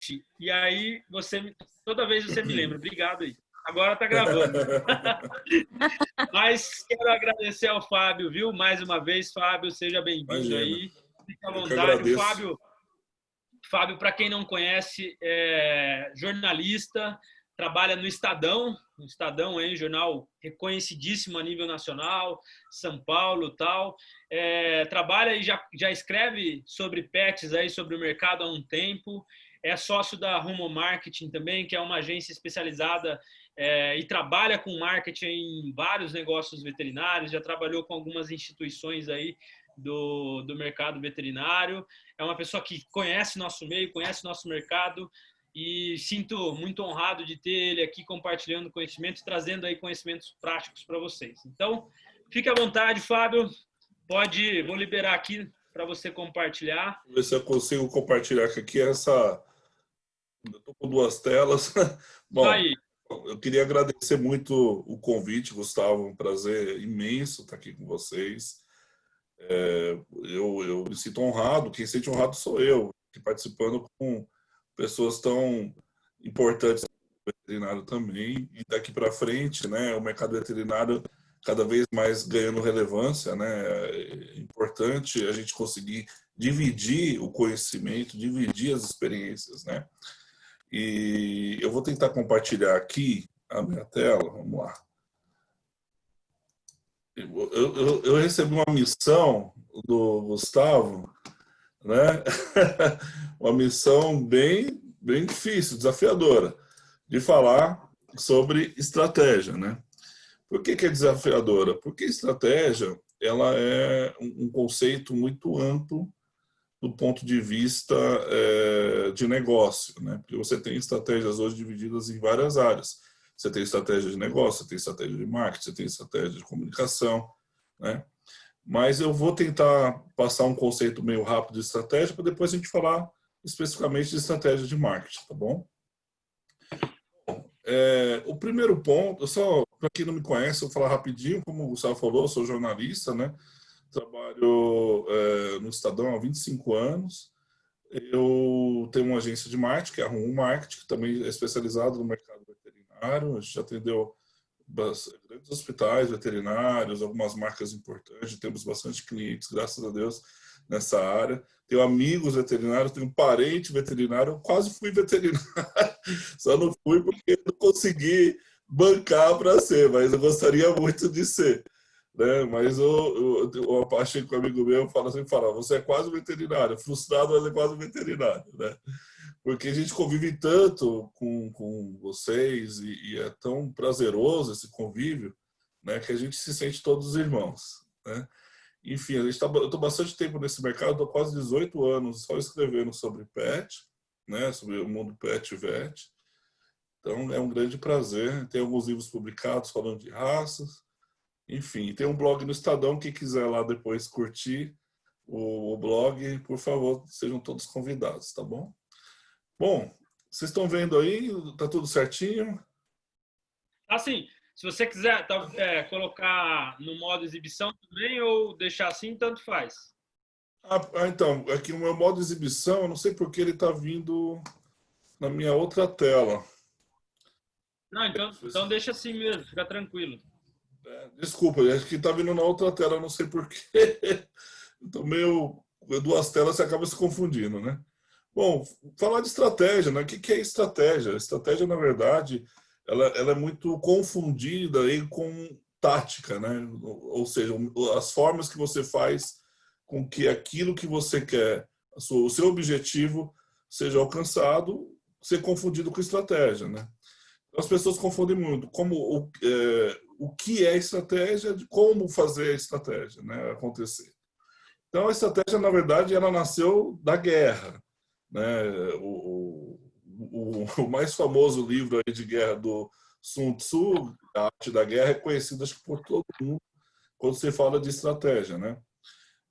podcast e aí toda vez você me lembra. Obrigado aí. Agora tá gravando. Mas quero agradecer ao Fábio, viu? Mais uma vez, Fábio, seja bem-vindo aí. Fique à vontade. Fábio, para quem não conhece, é jornalista, trabalha no Estadão, hein, jornal reconhecidíssimo a nível nacional, São Paulo, tal. Trabalha e já escreve sobre pets aí, sobre o mercado há um tempo. É sócio da Rumo Marketing também, que é uma agência especializada e trabalha com marketing em vários negócios veterinários, já trabalhou com algumas instituições aí do mercado veterinário. É uma pessoa que conhece nosso meio, conhece nosso mercado, e sinto muito honrado de ter ele aqui compartilhando conhecimento e trazendo aí conhecimentos práticos para vocês. Então, fique à vontade, Fábio. Vou liberar aqui para você compartilhar. Vou ver se eu consigo compartilhar aqui essa... Eu estou com duas telas. Bom, aí. Eu queria agradecer muito o convite, Gustavo. Um prazer imenso estar aqui com vocês. Eu me sinto honrado. Quem se sente honrado sou eu, que participando com pessoas tão importantes do veterinário também. E daqui para frente, né, o mercado veterinário cada vez mais ganhando relevância, né? É importante a gente conseguir dividir o conhecimento, dividir as experiências, né? E eu vou tentar compartilhar aqui a minha tela. Vamos lá. Eu recebi uma missão do Gustavo, né? Uma missão bem difícil, desafiadora, de falar sobre estratégia, né? Por que é desafiadora? Porque estratégia ela é um conceito muito amplo do ponto de vista de negócio, né? Porque você tem estratégias hoje divididas em várias áreas. Você tem estratégia de negócio, você tem estratégia de marketing, você tem estratégia de comunicação, né? Mas eu vou tentar passar um conceito meio rápido de estratégia para depois a gente falar especificamente de estratégia de marketing, tá bom? O primeiro ponto, só para quem não me conhece, eu vou falar rapidinho, como o Gustavo falou, eu sou jornalista, né? Trabalho no Estadão há 25 anos. Eu tenho uma agência de marketing, que é a Rumo Marketing, que também é especializada no mercado veterinário. A gente atendeu grandes hospitais veterinários, algumas marcas importantes, temos bastante clientes, graças a Deus, nessa área. Tenho amigos veterinários, tenho um parente veterinário, eu quase fui veterinário, só não fui porque não consegui bancar para ser, mas eu gostaria muito de ser. Né? Mas eu achei que um amigo meu fala assim, você é quase veterinário, frustrado, mas é quase veterinário, né? Porque a gente convive tanto com vocês e é tão prazeroso esse convívio, né, que a gente se sente todos irmãos, né? Enfim, eu estou bastante tempo nesse mercado, estou quase 18 anos só escrevendo sobre pet, né, sobre o mundo pet e vet. Então é um grande prazer. Tem alguns livros publicados falando de raças. Enfim, tem um blog no Estadão, quem quiser lá depois curtir o blog, por favor, sejam todos convidados, tá bom? Bom, vocês estão vendo aí? Tá tudo certinho? Assim, se você quiser colocar no modo exibição também ou deixar assim, tanto faz. Então, aqui no meu modo exibição, eu não sei porque ele está vindo na minha outra tela. Não, então deixa assim mesmo, fica tranquilo. Desculpa, acho que está vindo na outra tela, eu não sei porquê. Então, duas telas você acaba se confundindo, né? Bom, falar de estratégia, né? O que é estratégia? Estratégia, na verdade, ela é muito confundida aí com tática, né? Ou seja, as formas que você faz com que aquilo que você quer, o seu objetivo, seja alcançado, ser confundido com estratégia, né? As pessoas confundem muito o que é estratégia de como fazer a estratégia, né, acontecer. Então, a estratégia, na verdade, ela nasceu da guerra, né? O mais famoso livro aí de guerra do Sun Tzu, A Arte da Guerra, é conhecido acho que por todo mundo quando se fala de estratégia, né?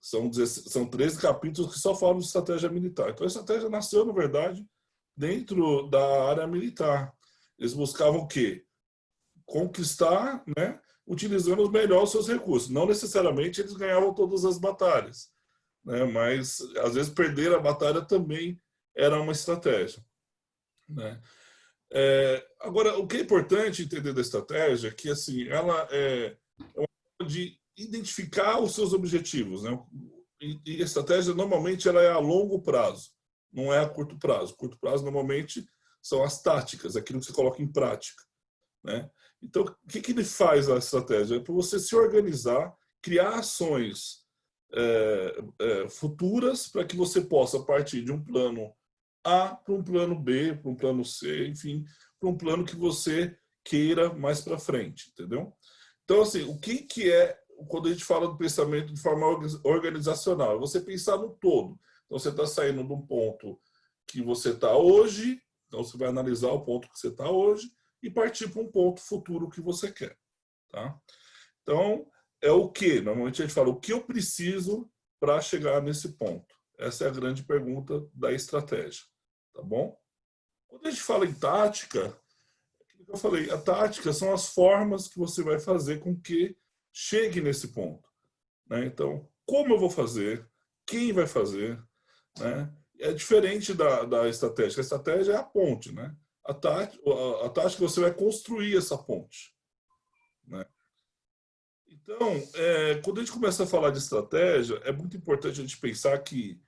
São 13 capítulos que só falam de estratégia militar. Então, a estratégia nasceu, na verdade, dentro da área militar. Eles buscavam o quê? Conquistar, né? Utilizando melhor os seus recursos. Não necessariamente eles ganhavam todas as batalhas, né? Mas, às vezes, perder a batalha também era uma estratégia. né? Agora, o que é importante entender da estratégia é que assim, ela é uma forma de identificar os seus objetivos, né? E a estratégia normalmente ela é a longo prazo, não é a curto prazo. Curto prazo normalmente são as táticas, aquilo que você coloca em prática, né? Então, o que ele faz a estratégia? É para você se organizar, criar ações futuras para que você possa partir de um plano A para um plano B, para um plano C, enfim, para um plano que você queira mais para frente, entendeu? Então, assim, o que é quando a gente fala do pensamento de forma organizacional? É você pensar no todo. Então, você está saindo de um ponto que você está hoje, então você vai analisar o ponto que você está hoje e partir para um ponto futuro que você quer, tá? Então, é o que? Normalmente a gente fala o que eu preciso para chegar nesse ponto. Essa é a grande pergunta da estratégia, tá bom? Quando a gente fala em tática, aquilo que eu falei, a tática são as formas que você vai fazer com que chegue nesse ponto, né? Então, como eu vou fazer? Quem vai fazer? Né? É diferente da estratégia. A estratégia é a ponte, né? A tática você vai construir essa ponte, né? Então, quando a gente começa a falar de estratégia, é muito importante a gente pensar que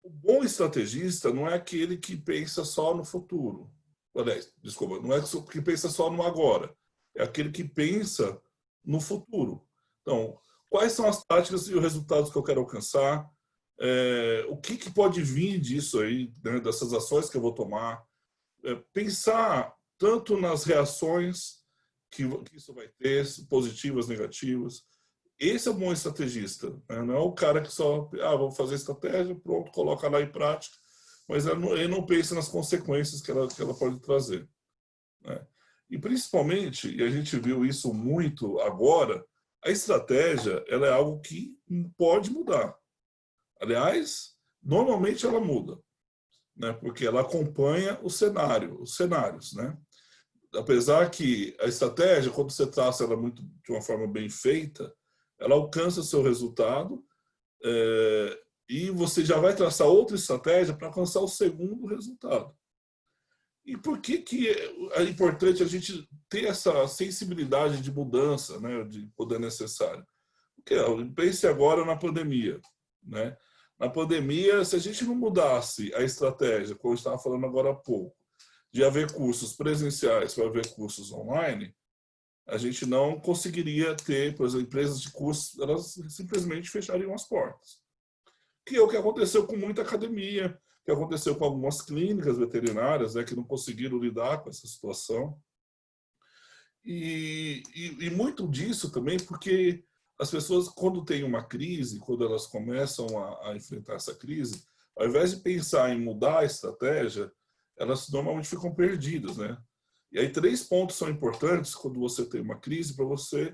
o bom estrategista não é aquele que pensa só no futuro. Aliás, desculpa, não é que pensa só no agora. É aquele que pensa no futuro. Então, quais são as táticas e os resultados que eu quero alcançar? O que pode vir disso aí, né, dessas ações que eu vou tomar? Pensar tanto nas reações que isso vai ter, positivas, negativas. Esse é o bom estrategista, né? Não é o cara que só, vou fazer estratégia, pronto, coloca lá em prática, mas ele não pensa nas consequências que ela pode trazer, né? E principalmente, e a gente viu isso muito agora, a estratégia ela é algo que pode mudar. Aliás, normalmente ela muda, né? Porque ela acompanha o cenário, os cenários, né? Apesar que a estratégia, quando você traça ela muito de uma forma bem feita, ela alcança seu resultado e você já vai traçar outra estratégia para alcançar o segundo resultado. E por que é importante a gente ter essa sensibilidade de mudança, né, de poder necessário? Porque pense agora na pandemia, né? Na pandemia, se a gente não mudasse a estratégia, como eu estava falando agora há pouco, de haver cursos presenciais para haver cursos online, a gente não conseguiria ter, por exemplo, empresas de cursos, elas simplesmente fechariam as portas. Que é o que aconteceu com muita academia, que aconteceu com algumas clínicas veterinárias, né, que não conseguiram lidar com essa situação. E muito disso também porque as pessoas, quando tem uma crise, quando elas começam a enfrentar essa crise, ao invés de pensar em mudar a estratégia, elas normalmente ficam perdidas, né? E aí 3 pontos são importantes quando você tem uma crise para você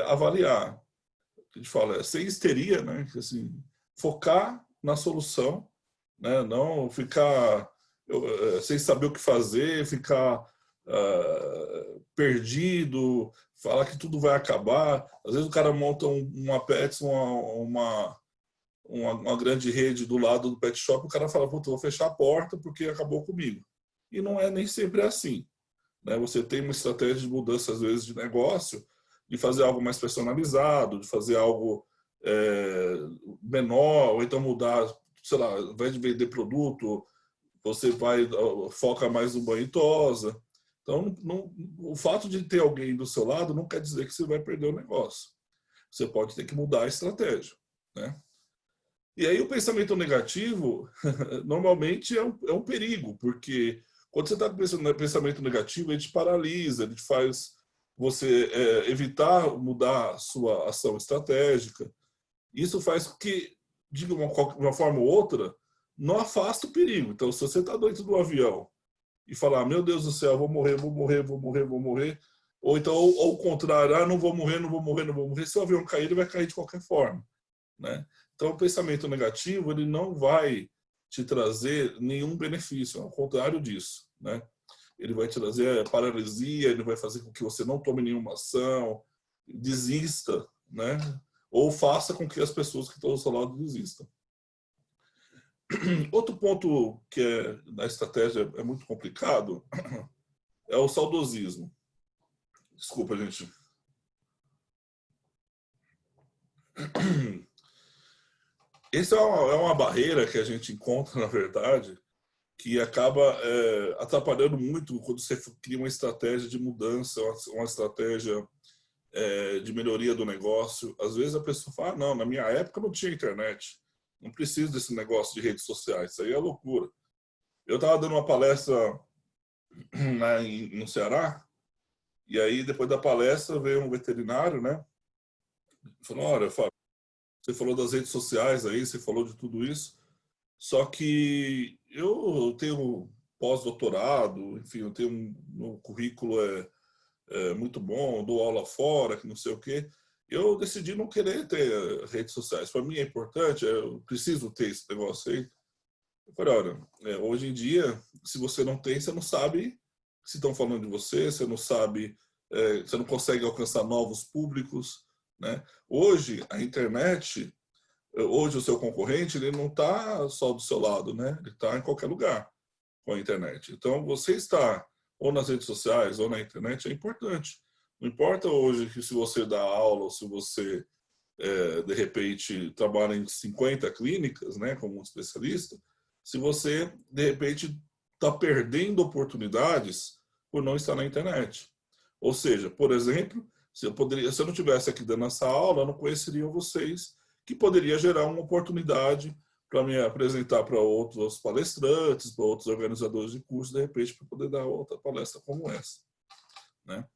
avaliar. A gente fala, sem histeria, né? Assim, focar na solução, né? Não ficar sem saber o que fazer, ficar perdido, falar que tudo vai acabar. Às vezes o cara monta uma Pets, uma grande rede do lado do pet shop, o cara fala, puta, vou fechar a porta porque acabou comigo. E não é nem sempre assim, né? Você tem uma estratégia de mudança, às vezes, de negócio, de fazer algo mais personalizado, de fazer algo menor, ou então mudar, sei lá, ao invés de vender produto, você foca mais no banho e tosa. Então, o fato de ter alguém do seu lado não quer dizer que você vai perder o negócio. Você pode ter que mudar a estratégia, né? E aí o pensamento negativo, normalmente é um perigo, porque quando você está pensando no pensamento negativo, ele te paralisa, ele te faz você evitar mudar a sua ação estratégica. Isso faz com que, de uma forma ou outra, não afasta o perigo. Então, se você está dentro do avião e falar, meu Deus do céu, vou morrer, vou morrer, vou morrer, vou morrer, ou então, ou ao contrário, não vou morrer, não vou morrer, não vou morrer, se o avião cair, ele vai cair de qualquer forma, né? Então, o pensamento negativo, ele não vai te trazer nenhum benefício, ao contrário disso, né? Ele vai te trazer paralisia, ele vai fazer com que você não tome nenhuma ação, desista, né? Ou faça com que as pessoas que estão ao seu lado desistam. Outro ponto que na estratégia é muito complicado é o saudosismo. Desculpa, gente. Essa é uma barreira que a gente encontra, na verdade, que acaba atrapalhando muito quando você cria uma estratégia de mudança, uma estratégia de melhoria do negócio. Às vezes a pessoa fala, não, na minha época não tinha internet, não preciso desse negócio de redes sociais, isso aí é loucura. Eu estava dando uma palestra no Ceará, e aí depois da palestra veio um veterinário, né? Falou, olha, Fábio, você falou das redes sociais aí, você falou de tudo isso, só que eu tenho pós-doutorado, enfim, eu tenho meu currículo muito bom, dou aula fora, que não sei o quê. Eu decidi não querer ter redes sociais. Para mim é importante, eu preciso ter esse negócio aí. Eu falei, olha, hoje em dia, se você não tem, você não sabe se estão falando de você, você não sabe, você não consegue alcançar novos públicos, né? Hoje, a internet, hoje o seu concorrente, ele não está só do seu lado, né? Ele está em qualquer lugar com a internet. Então, você está ou nas redes sociais ou na internet é importante. Não importa hoje que se você dá aula ou se você, de repente, trabalha em 50 clínicas, né, como um especialista, se você, de repente, está perdendo oportunidades por não estar na internet. Ou seja, por exemplo, se eu não tivesse aqui dando essa aula, eu não conheceria vocês, que poderia gerar uma oportunidade para me apresentar para outros palestrantes, para outros organizadores de curso, de repente, para poder dar outra palestra como essa, né?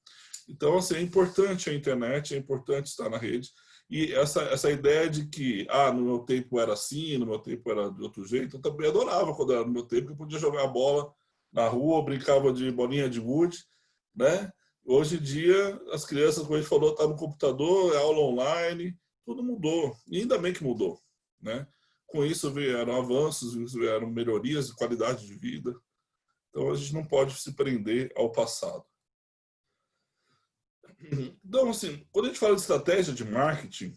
Então, assim, é importante a internet, é importante estar na rede. E essa ideia de que, no meu tempo era assim, no meu tempo era de outro jeito, eu também adorava quando era no meu tempo, que eu podia jogar bola na rua, brincava de bolinha de gude, né? Hoje em dia, as crianças, como a gente falou, estão no computador, é aula online, tudo mudou. E ainda bem que mudou, né? Com isso vieram avanços, vieram melhorias de qualidade de vida. Então, a gente não pode se prender ao passado. Então, assim, quando a gente fala de estratégia de marketing,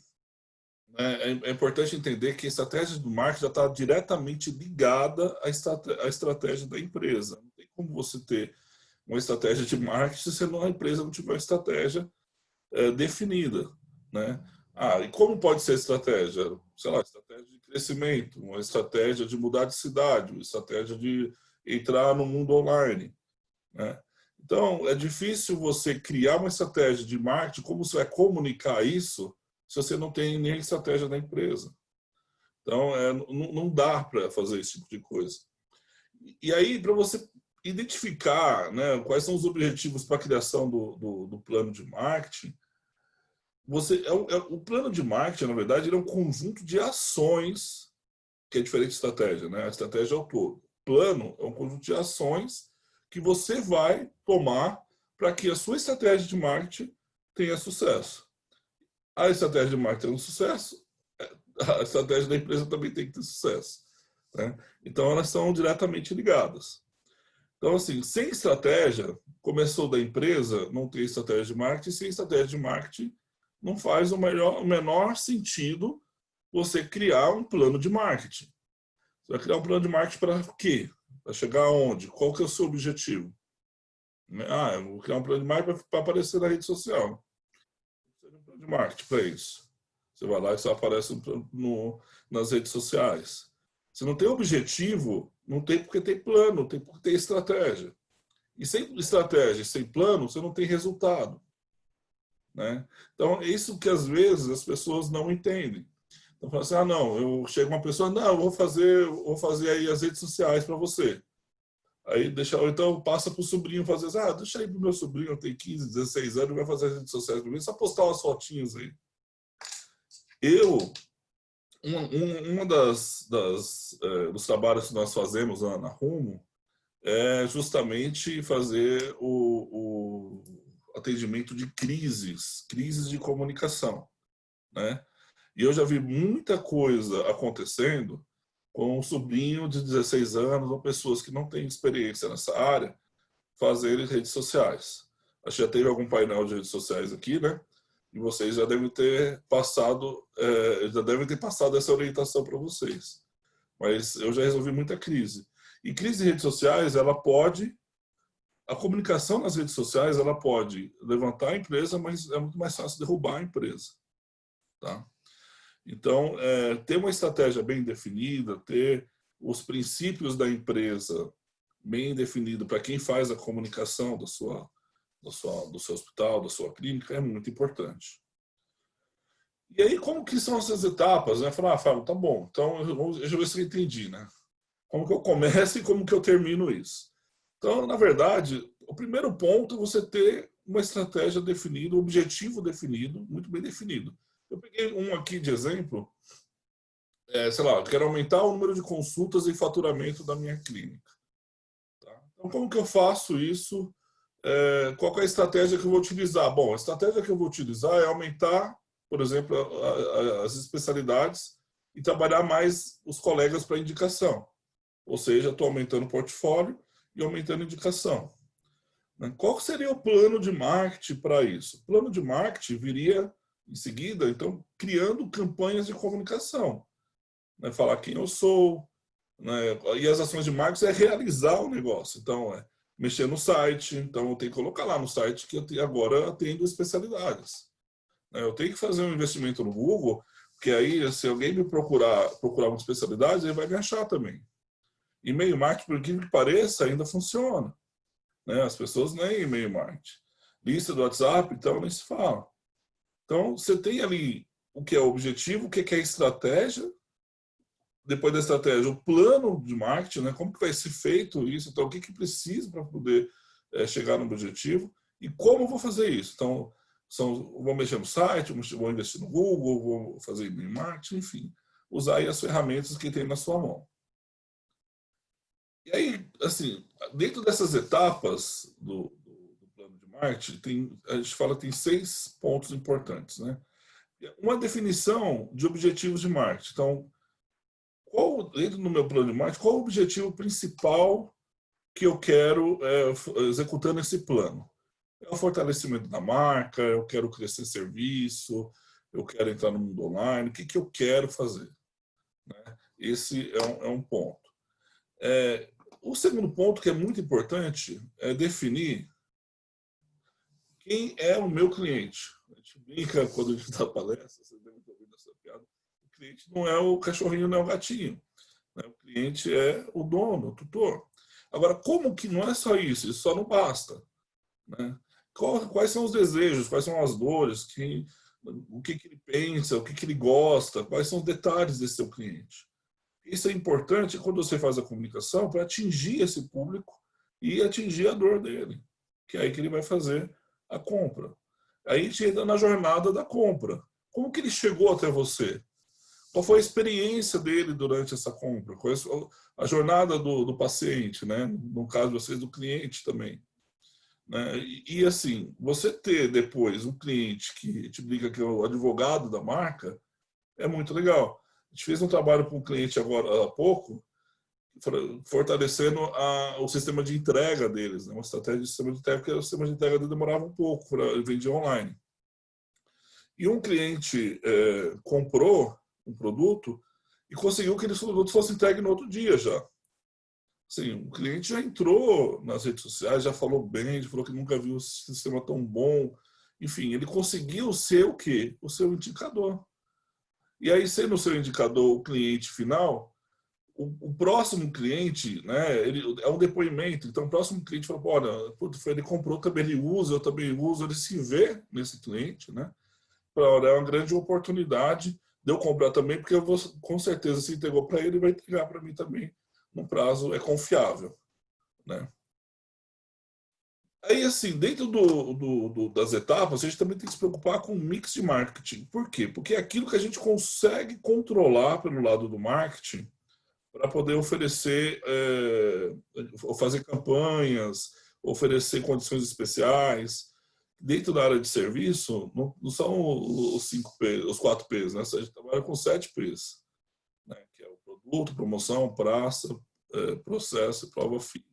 né, é importante entender que a estratégia do marketing já está diretamente ligada à estratégia da empresa. Não tem como você ter uma estratégia de marketing se a empresa não tiver uma estratégia definida, né? E como pode ser a estratégia? Sei lá, estratégia de crescimento, uma estratégia de mudar de cidade, uma estratégia de entrar no mundo online, né? Então, é difícil você criar uma estratégia de marketing, como você vai comunicar isso se você não tem nem a estratégia da empresa. Então, não dá para fazer esse tipo de coisa. E aí, para você identificar, né, quais são os objetivos para a criação do plano de marketing, o plano de marketing, na verdade, ele é um conjunto de ações, que é diferente de estratégia, né? A estratégia é o todo. O plano é um conjunto de ações que você vai tomar para que a sua estratégia de marketing tenha sucesso. A estratégia de marketing tendo sucesso, a estratégia da empresa também tem que ter sucesso, né? Então, elas são diretamente ligadas. Então, assim, sem estratégia, começou da empresa, não tem estratégia de marketing, sem estratégia de marketing, não faz o menor sentido você criar um plano de marketing. Você vai criar um plano de marketing para quê? Para chegar aonde? Qual que é o seu objetivo? Eu vou criar um plano de marketing para aparecer na rede social. Você tem um plano de marketing para isso. Você vai lá e você aparece nas redes sociais. Se não tem objetivo, não tem porque tem plano, não tem porque tem estratégia. E sem estratégia, sem plano, você não tem resultado, né? Então, é isso que às vezes as pessoas não entendem. Então, fala assim, não, chega uma pessoa, não, eu vou fazer aí as redes sociais para você. Aí então passa para o sobrinho fazer assim, deixa aí para o meu sobrinho, tem 15, 16 anos, vai fazer as redes sociais para mim, só postar umas fotinhas aí. Uma dos trabalhos que nós fazemos na Rumo é justamente fazer o atendimento de crises de comunicação, né? E eu já vi muita coisa acontecendo com um sobrinho de 16 anos ou pessoas que não têm experiência nessa área fazerem redes sociais. Acho que já teve algum painel de redes sociais aqui, né? E vocês já devem ter passado essa orientação para vocês. mas eu já resolvi muita crise. E crise de redes sociais, a comunicação nas redes sociais, ela pode levantar a empresa, mas é muito mais fácil derrubar a empresa. Tá? Então, ter uma estratégia bem definida, ter os princípios da empresa bem definido para quem faz a comunicação do seu hospital, da sua clínica, é muito importante. E aí, como que são essas etapas? Né? Falar, Fábio, tá bom, então eu já ver se eu entendi, né? Como que eu começo e como que eu termino isso. Então, na verdade, o primeiro ponto é você ter uma estratégia definida, um objetivo definido, muito bem definido. Eu peguei um aqui de exemplo, sei lá, eu quero aumentar o número de consultas e faturamento da minha clínica. Tá? Então, como que eu faço isso? Qual é a estratégia que eu vou utilizar? Bom, a estratégia que eu vou utilizar é aumentar, por exemplo, as especialidades e trabalhar mais os colegas para indicação. Ou seja, estou aumentando o portfólio e aumentando a indicação. Qual seria o plano de marketing para isso? O plano de marketing viria em seguida, então, criando campanhas de comunicação. Falar quem eu sou. E as ações de marketing é realizar o negócio. Então, mexer no site. Então, eu tenho que colocar lá no site que eu agora atendo especialidades. Eu tenho que fazer um investimento no Google, porque aí, se alguém me procurar uma especialidade, ele vai me achar também. E-mail marketing, por incrível que pareça, ainda funciona. As pessoas nem e-mail marketing. Lista do WhatsApp, então, nem se fala. Então, você tem ali o que é o objetivo, o que é a estratégia. Depois da estratégia, o plano de marketing, como que vai ser feito isso, então o que precisa para poder chegar no objetivo e como eu vou fazer isso. Então, vou mexer no site, vou investir no Google, vou fazer e-mail marketing, enfim, usar aí as ferramentas que tem na sua mão. E aí, assim, dentro dessas etapas do plano de marketing, a gente fala que tem 6 pontos importantes, né? Uma definição de objetivos de marketing. Então, dentro do meu plano de marketing, qual o objetivo principal que eu quero executando esse plano? É o fortalecimento da marca, eu quero crescer serviço, eu quero entrar no mundo online, o que eu quero fazer? Esse é um ponto. O segundo ponto, que é muito importante, é definir quem é o meu cliente. A gente brinca quando a gente dá palestra, vocês devem ter ouvido essa piada, o cliente não é o cachorrinho, não é o gatinho. O cliente é o dono, o tutor. Agora, como que não é só isso? Isso só não basta. Quais são os desejos, quais são as dores, o que ele pensa, o que ele gosta, quais são os detalhes desse seu cliente. Isso é importante quando você faz a comunicação para atingir esse público e atingir a dor dele, que é aí que ele vai fazer a compra. Aí a gente entra na jornada da compra. Como que ele chegou até você? Qual foi a experiência dele durante essa compra? Qual é a jornada do paciente, né? No caso de vocês, do cliente também. E assim, você ter depois um cliente que te brinca que é o advogado da marca, é muito legal. A gente fez um trabalho com um cliente agora há pouco, fortalecendo o sistema de entrega deles, uma estratégia de sistema de entrega, porque o sistema de entrega dele demorava um pouco, ele vendia online. E um cliente comprou um produto e conseguiu que esse produto fosse entregue no outro dia já. Assim, o cliente já entrou nas redes sociais, já falou bem, já falou que nunca viu um sistema tão bom. Enfim, ele conseguiu ser o quê? O seu indicador. E aí, sendo o seu indicador o cliente final, o próximo cliente, é um depoimento. Então, o próximo cliente fala, olha, ele comprou, também ele usa, eu também uso, ele se vê nesse cliente, Olha, é uma grande oportunidade de eu comprar também, porque eu vou, com certeza, se entregou para ele, vai entregar para mim também no prazo confiável. Aí, assim, dentro das etapas, a gente também tem que se preocupar com o mix de marketing. Por quê? Porque é aquilo que a gente consegue controlar pelo lado do marketing para poder oferecer, fazer campanhas, oferecer condições especiais. Dentro da área de serviço, não são os 5P, os 4Ps, A gente trabalha com 7Ps, que é o produto, promoção, praça, processo e prova física.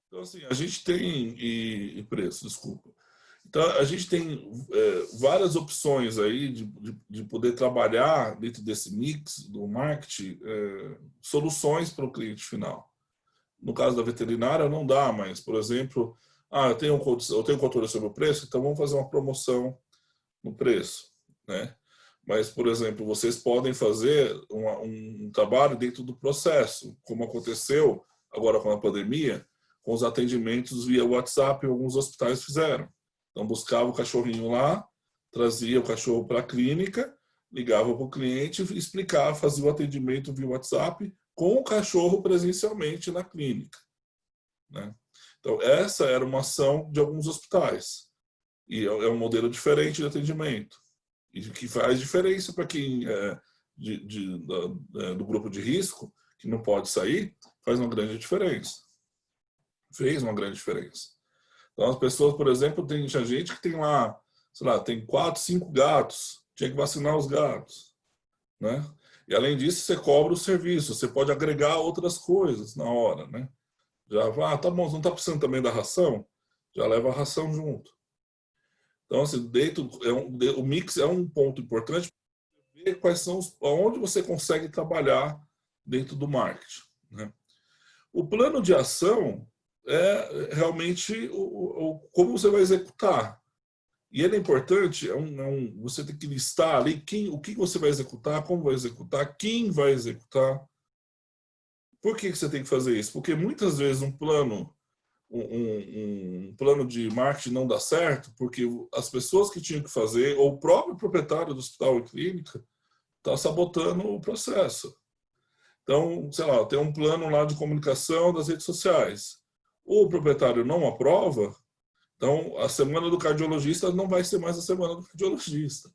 Então, assim, a gente tem preço, desculpa. Então, a gente tem várias opções aí de poder trabalhar dentro desse mix do marketing, soluções para o cliente final. No caso da veterinária, não dá, mas, por exemplo, eu tenho controle sobre o preço, então vamos fazer uma promoção no preço, né? Mas, por exemplo, vocês podem fazer um trabalho dentro do processo, como aconteceu agora com a pandemia, com os atendimentos via WhatsApp, alguns hospitais fizeram. Então, buscava o cachorrinho lá, trazia o cachorro para a clínica, ligava para o cliente, explicava, fazia o atendimento via WhatsApp com o cachorro presencialmente na clínica, né? Então, essa era uma ação de alguns hospitais. E é um modelo diferente de atendimento. E que faz diferença para quem é do grupo de risco, que não pode sair, faz uma grande diferença. Fez uma grande diferença. Então, as pessoas, por exemplo, tinha gente que tem lá, sei lá, tem 4, 5 gatos, tinha que vacinar os gatos, né? E além disso, você cobra o serviço, você pode agregar outras coisas na hora, né? Já tá bom, não está precisando também da ração? Já leva a ração junto. Então, assim, o mix é um ponto importante para ver quais são onde você consegue trabalhar dentro do marketing, né? O plano de ação é realmente como você vai executar. E ele é importante, você tem que listar ali o que você vai executar, como vai executar, quem vai executar. Por que você tem que fazer isso? Porque muitas vezes um plano de marketing não dá certo porque as pessoas que tinham que fazer, ou o próprio proprietário do hospital e clínica, está sabotando o processo. Então, sei lá, tem um plano lá de comunicação das redes sociais. O proprietário não aprova, então a semana do cardiologista não vai ser mais a semana do cardiologista,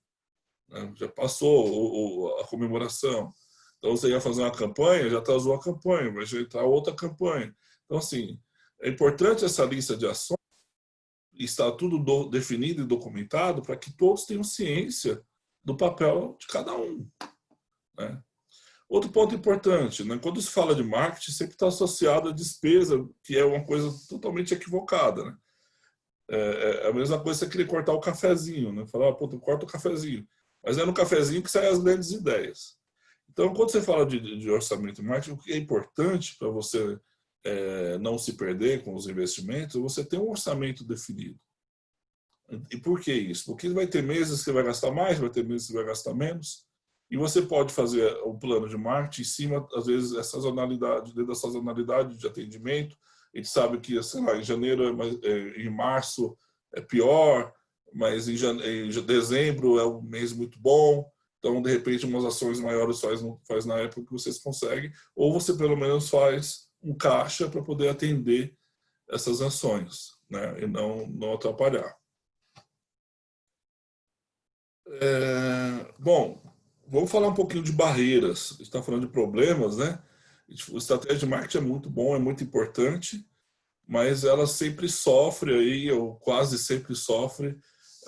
né? Já passou a comemoração. Então, você ia fazer uma campanha, já atrasou a campanha, vai entrar outra campanha. Então, assim, é importante essa lista de ações, está tudo definido e documentado para que todos tenham ciência do papel de cada um, né? Outro ponto importante, né? Quando se fala de marketing, sempre está associado à despesa, que é uma coisa totalmente equivocada, né? É a mesma coisa que você querer cortar o cafezinho, né? Falar, corta o cafezinho. Mas é no cafezinho que saem as grandes ideias. Então, quando você fala de orçamento de marketing, o que é importante para você não se perder com os investimentos, você tem um orçamento definido. E por que isso? Porque vai ter meses que você vai gastar mais, vai ter meses que você vai gastar menos. E você pode fazer um plano de marketing em cima, às vezes, dentro da sazonalidade de atendimento. A gente sabe que, sei lá, em janeiro, em março é pior, mas em dezembro é um mês muito bom. Então, de repente, umas ações maiores faz na época que vocês conseguem, ou você pelo menos faz um caixa para poder atender essas ações, né? E não atrapalhar. Bom, vamos falar um pouquinho de barreiras. A gente está falando de problemas, né? A estratégia de marketing é muito bom, é muito importante, mas ela sempre sofre aí, ou quase sempre sofre,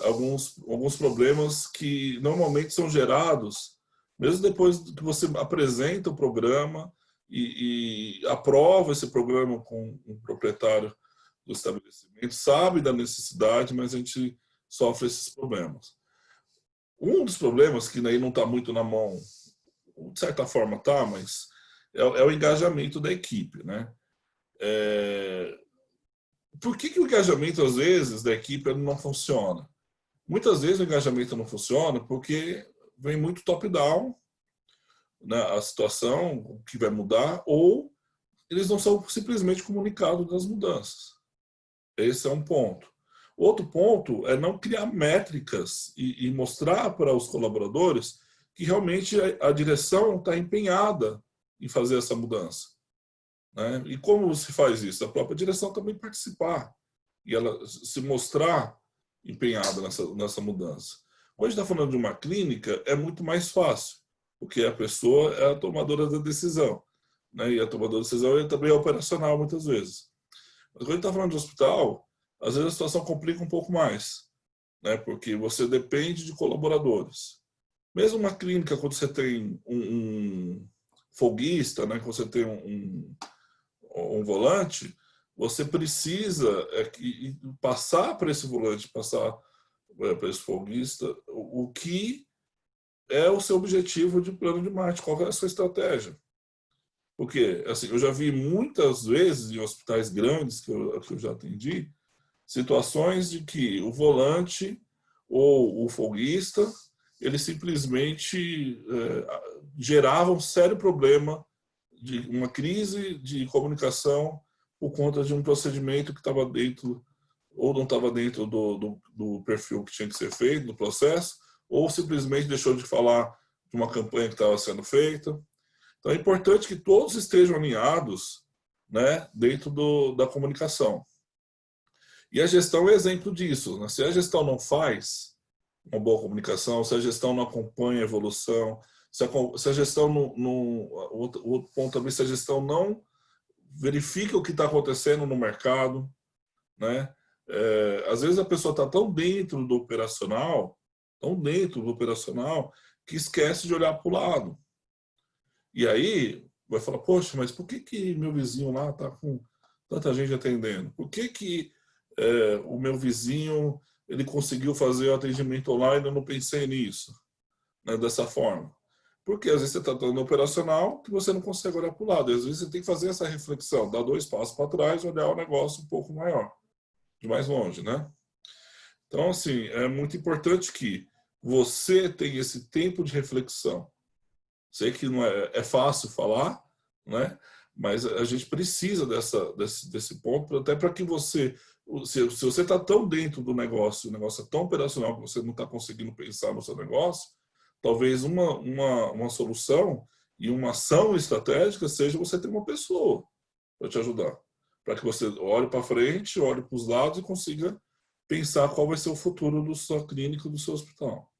alguns problemas que normalmente são gerados, mesmo depois que você apresenta o programa e aprova esse programa com o proprietário do estabelecimento, sabe da necessidade, mas a gente sofre esses problemas. Um dos problemas, que aí não está muito na mão, de certa forma está, mas é o engajamento da equipe, né? Por que o engajamento, às vezes, da equipe não funciona? Muitas vezes o engajamento não funciona porque vem muito top-down, né, a situação, o que vai mudar, ou eles não são simplesmente comunicados das mudanças. Esse é um ponto. Outro ponto é não criar métricas e mostrar para os colaboradores que realmente a direção está empenhada em fazer essa mudança, né? E como se faz isso? A própria direção também participar e ela se mostrar empenhada nessa mudança. Quando a gente está falando de uma clínica, é muito mais fácil, porque a pessoa é a tomadora da decisão, né? E a tomadora da decisão também é operacional muitas vezes. Mas quando a gente está falando de hospital, às vezes a situação complica um pouco mais, né? Porque você depende de colaboradores. Mesmo uma clínica, quando você tem um folguista, né? Quando você tem um volante, você precisa passar para esse volante, passar para esse folguista, o que é o seu objetivo de plano de marketing, qual é a sua estratégia. Porque, assim, eu já vi muitas vezes em hospitais grandes que eu já atendi, situações de que o volante ou o folguista, ele simplesmente gerava um sério problema de uma crise de comunicação por conta de um procedimento que estava dentro ou não estava dentro do perfil que tinha que ser feito, do processo, ou simplesmente deixou de falar de uma campanha que estava sendo feita. Então é importante que todos estejam alinhados, né, dentro da comunicação. E a gestão é exemplo disso, né? Se a gestão não faz uma boa comunicação, se a gestão não acompanha a evolução, se a gestão outro ponto também, se a gestão não verifica o que está acontecendo no mercado, né? Às vezes a pessoa está tão dentro do operacional, que esquece de olhar para o lado. E aí vai falar, poxa, mas por que meu vizinho lá está com tanta gente atendendo? Por que o meu vizinho ele conseguiu fazer o atendimento online e eu não pensei nisso, né, dessa forma? Porque às vezes você está no operacional que você não consegue olhar para o lado. E, às vezes você tem que fazer essa reflexão, dar 2 passos para trás, olhar o negócio um pouco maior, de mais longe, né? Então, assim, é muito importante que você tenha esse tempo de reflexão. Sei que não é fácil falar, né? Mas a gente precisa desse ponto, até para que você, se você está tão dentro do negócio, o negócio é tão operacional que você não está conseguindo pensar no seu negócio, talvez uma solução e uma ação estratégica seja você ter uma pessoa para te ajudar, para que você olhe para frente, olhe para os lados e consiga pensar qual vai ser o futuro da sua clínica, do seu hospital.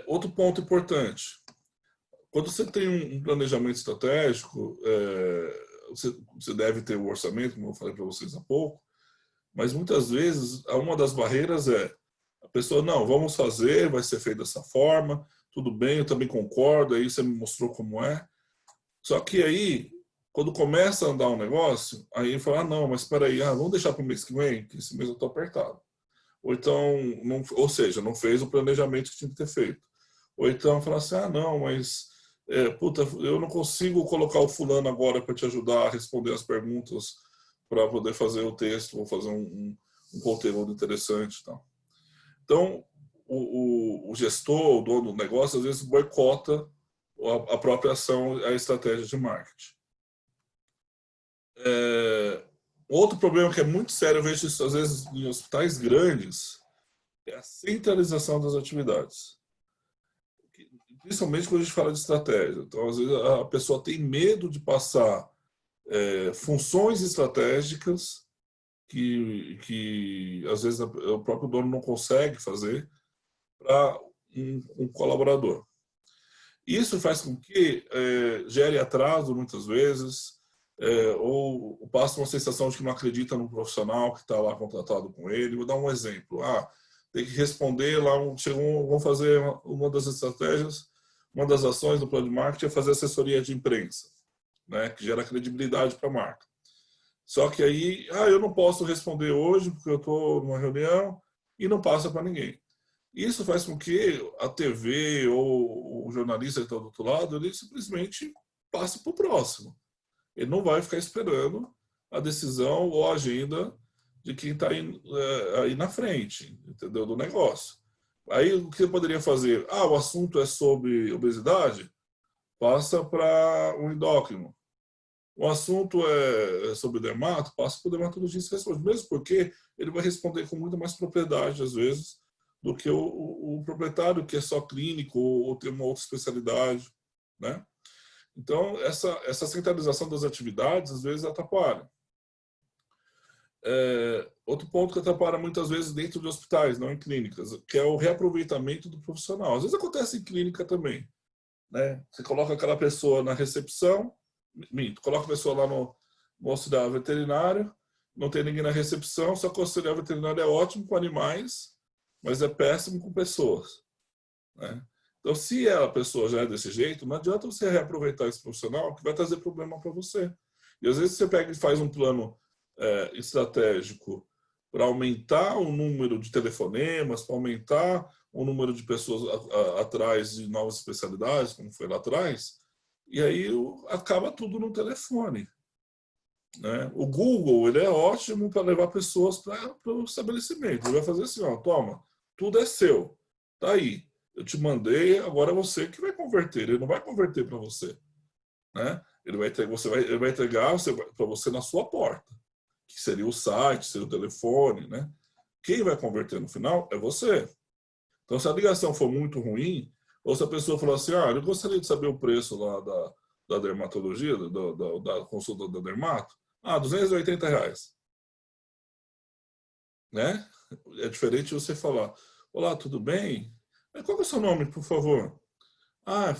Outro ponto importante. Quando você tem um planejamento estratégico, você deve ter o orçamento, como eu falei para vocês há pouco, mas muitas vezes uma das barreiras é a pessoa, não, vamos fazer, vai ser feito dessa forma, tudo bem, eu também concordo, aí você me mostrou como é. Só que aí, quando começa a andar um negócio, aí fala, não, mas espera aí, vamos deixar para o mês que vem, que esse mês eu estou apertado. Ou então, ou seja, não fez o planejamento que tinha que ter feito. Ou então fala assim, não, mas eu não consigo colocar o fulano agora para te ajudar a responder as perguntas para poder fazer o texto ou fazer um conteúdo interessante. Então, o gestor, o dono do negócio, às vezes boicota a própria ação, a estratégia de marketing. Outro problema que é muito sério, eu vejo isso às vezes em hospitais grandes, é a centralização das atividades. Principalmente quando a gente fala de estratégia. Então, às vezes, a pessoa tem medo de passar funções estratégicas que às vezes o próprio dono não consegue fazer para um colaborador. Isso faz com que gere atraso muitas vezes, ou passa uma sensação de que não acredita no profissional que está lá contratado com ele. Vou dar um exemplo. Tem que responder lá, vamos fazer uma das estratégias, uma das ações do plano de marketing é fazer assessoria de imprensa, né, que gera credibilidade para a marca. Só que aí, eu não posso responder hoje porque eu estou numa reunião e não passa para ninguém. Isso faz com que a TV ou o jornalista que está do outro lado, ele simplesmente passe para o próximo. Ele não vai ficar esperando a decisão ou a agenda de quem está aí na frente, entendeu? Do negócio. Aí o que você poderia fazer? O assunto é sobre obesidade? Passa para um endócrino. O assunto é sobre dermato? Passa para o dermatologista e responde. Mesmo porque ele vai responder com muita mais propriedade, às vezes, do que o proprietário que é só clínico ou tem uma outra especialidade, né? Então, essa centralização das atividades, às vezes, atrapalha. Outro ponto que atrapalha muitas vezes dentro de hospitais, não em clínicas, que é o reaproveitamento do profissional. Às vezes acontece em clínica também, né? Você coloca aquela pessoa na recepção, coloca a pessoa lá no auxiliar veterinário, não tem ninguém na recepção, só que o auxiliar veterinário é ótimo com animais, mas é péssimo com pessoas, né? Então, se a pessoa já é desse jeito, não adianta você reaproveitar esse profissional que vai trazer problema para você. E às vezes você pega e faz um plano estratégico para aumentar o número de telefonemas, para aumentar o número de pessoas atrás de novas especialidades, como foi lá atrás, e aí acaba tudo no telefone. Né? O Google ele é ótimo para levar pessoas para o estabelecimento. Ele vai fazer assim, ó, toma, tudo é seu, tá aí. Eu te mandei, agora é você que vai converter. Ele não vai converter para você, né? Ele vai entregar para você na sua porta, que seria o site, seria o telefone, né? Quem vai converter no final é você. Então, se a ligação for muito ruim, ou se a pessoa falar assim, eu gostaria de saber o preço lá da dermatologia, da consulta da dermato, R$ 280. Né? É diferente você falar, olá, tudo bem? Qual é o seu nome, por favor?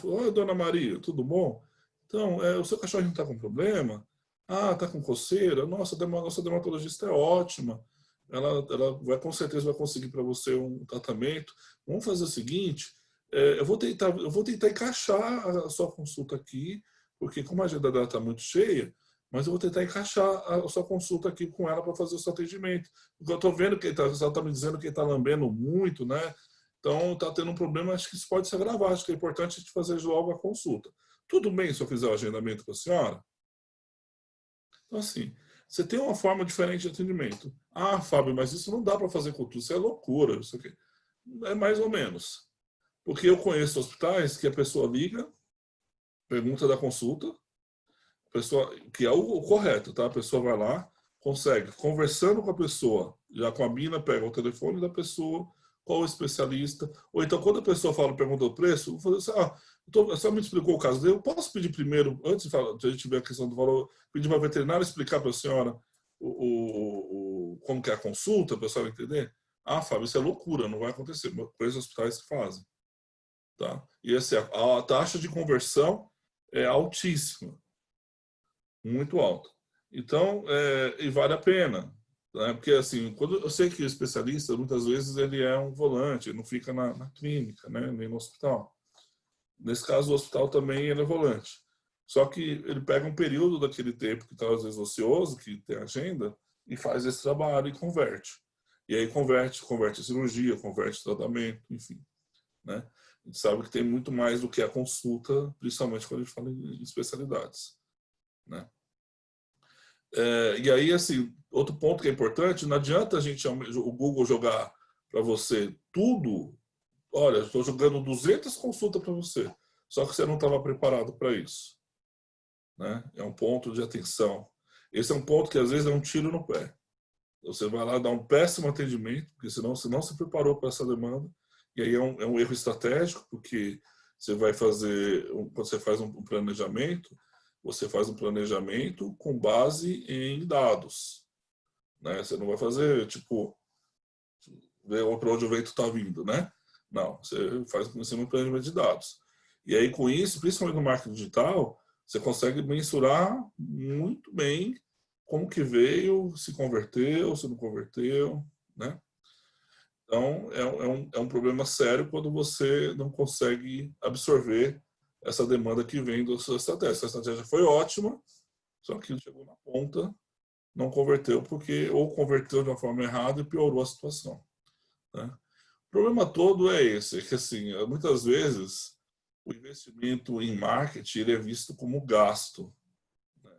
Oi, dona Maria, tudo bom? Então, o seu cachorro não está com problema? Está com coceira? Nossa, nossa dermatologista é ótima. Ela vai, com certeza vai conseguir para você um tratamento. Vamos fazer o seguinte, eu vou tentar encaixar a sua consulta aqui, porque como a agenda dela está muito cheia, mas eu vou tentar encaixar a sua consulta aqui com ela para fazer o seu atendimento. Porque eu estou vendo que ela está me dizendo que está lambendo muito, né? Então, está tendo um problema, acho que isso pode se agravar. Acho que é importante a gente fazer logo a consulta. Tudo bem se eu fizer o agendamento com a senhora? Então, assim, você tem uma forma diferente de atendimento. Fábio, mas isso não dá para fazer com tudo, isso é loucura. Isso aqui. É mais ou menos. Porque eu conheço hospitais que a pessoa liga, pergunta da consulta, que é o correto, tá? A pessoa vai lá, consegue, conversando com a pessoa, já com a mina, pega o telefone da pessoa, qual o especialista, ou então quando a pessoa pergunta o preço, eu vou fazer assim, só me explicou o caso dele, eu posso pedir primeiro, antes de a gente ver a questão do valor, pedir para a veterinária explicar para a senhora como que é a consulta, para a senhora entender? Fábio, isso é loucura, não vai acontecer, conheço hospitais que fazem. Tá? E assim, a taxa de conversão é altíssima, muito alta. Então, e vale a pena. Né? Porque, assim, quando eu sei que o especialista, muitas vezes, ele é um volante, ele não fica na clínica, né? Nem no hospital. Nesse caso, o hospital também ele é volante. Só que ele pega um período daquele tempo que está, às vezes, ocioso, que tem agenda, e faz esse trabalho e converte. E aí converte cirurgia, converte tratamento, enfim. Né? A gente sabe que tem muito mais do que a consulta, principalmente quando a gente fala em especialidades. Né? E aí, assim, outro ponto que é importante, não adianta o Google jogar para você tudo. Olha, estou jogando 200 consultas para você, só que você não estava preparado para isso. Né? É um ponto de atenção. Esse é um ponto que às vezes é um tiro no pé. Você vai lá dar um péssimo atendimento, porque senão você não se preparou para essa demanda, e aí é um erro estratégico, porque você vai fazer, quando você faz um planejamento, você faz um planejamento com base em dados. Né? Você não vai fazer, tipo, ver para onde o vento está vindo, né? Não, você faz um planejamento de dados. E aí, com isso, principalmente no marketing digital, você consegue mensurar muito bem como que veio, se converteu, se não converteu, né? Então, é um problema sério quando você não consegue absorver essa demanda que vem da sua estratégia. A estratégia foi ótima, só que chegou na ponta, não converteu, ou converteu de uma forma errada e piorou a situação. Né? O problema todo é esse, é que assim, muitas vezes o investimento em marketing ele é visto como gasto. Né?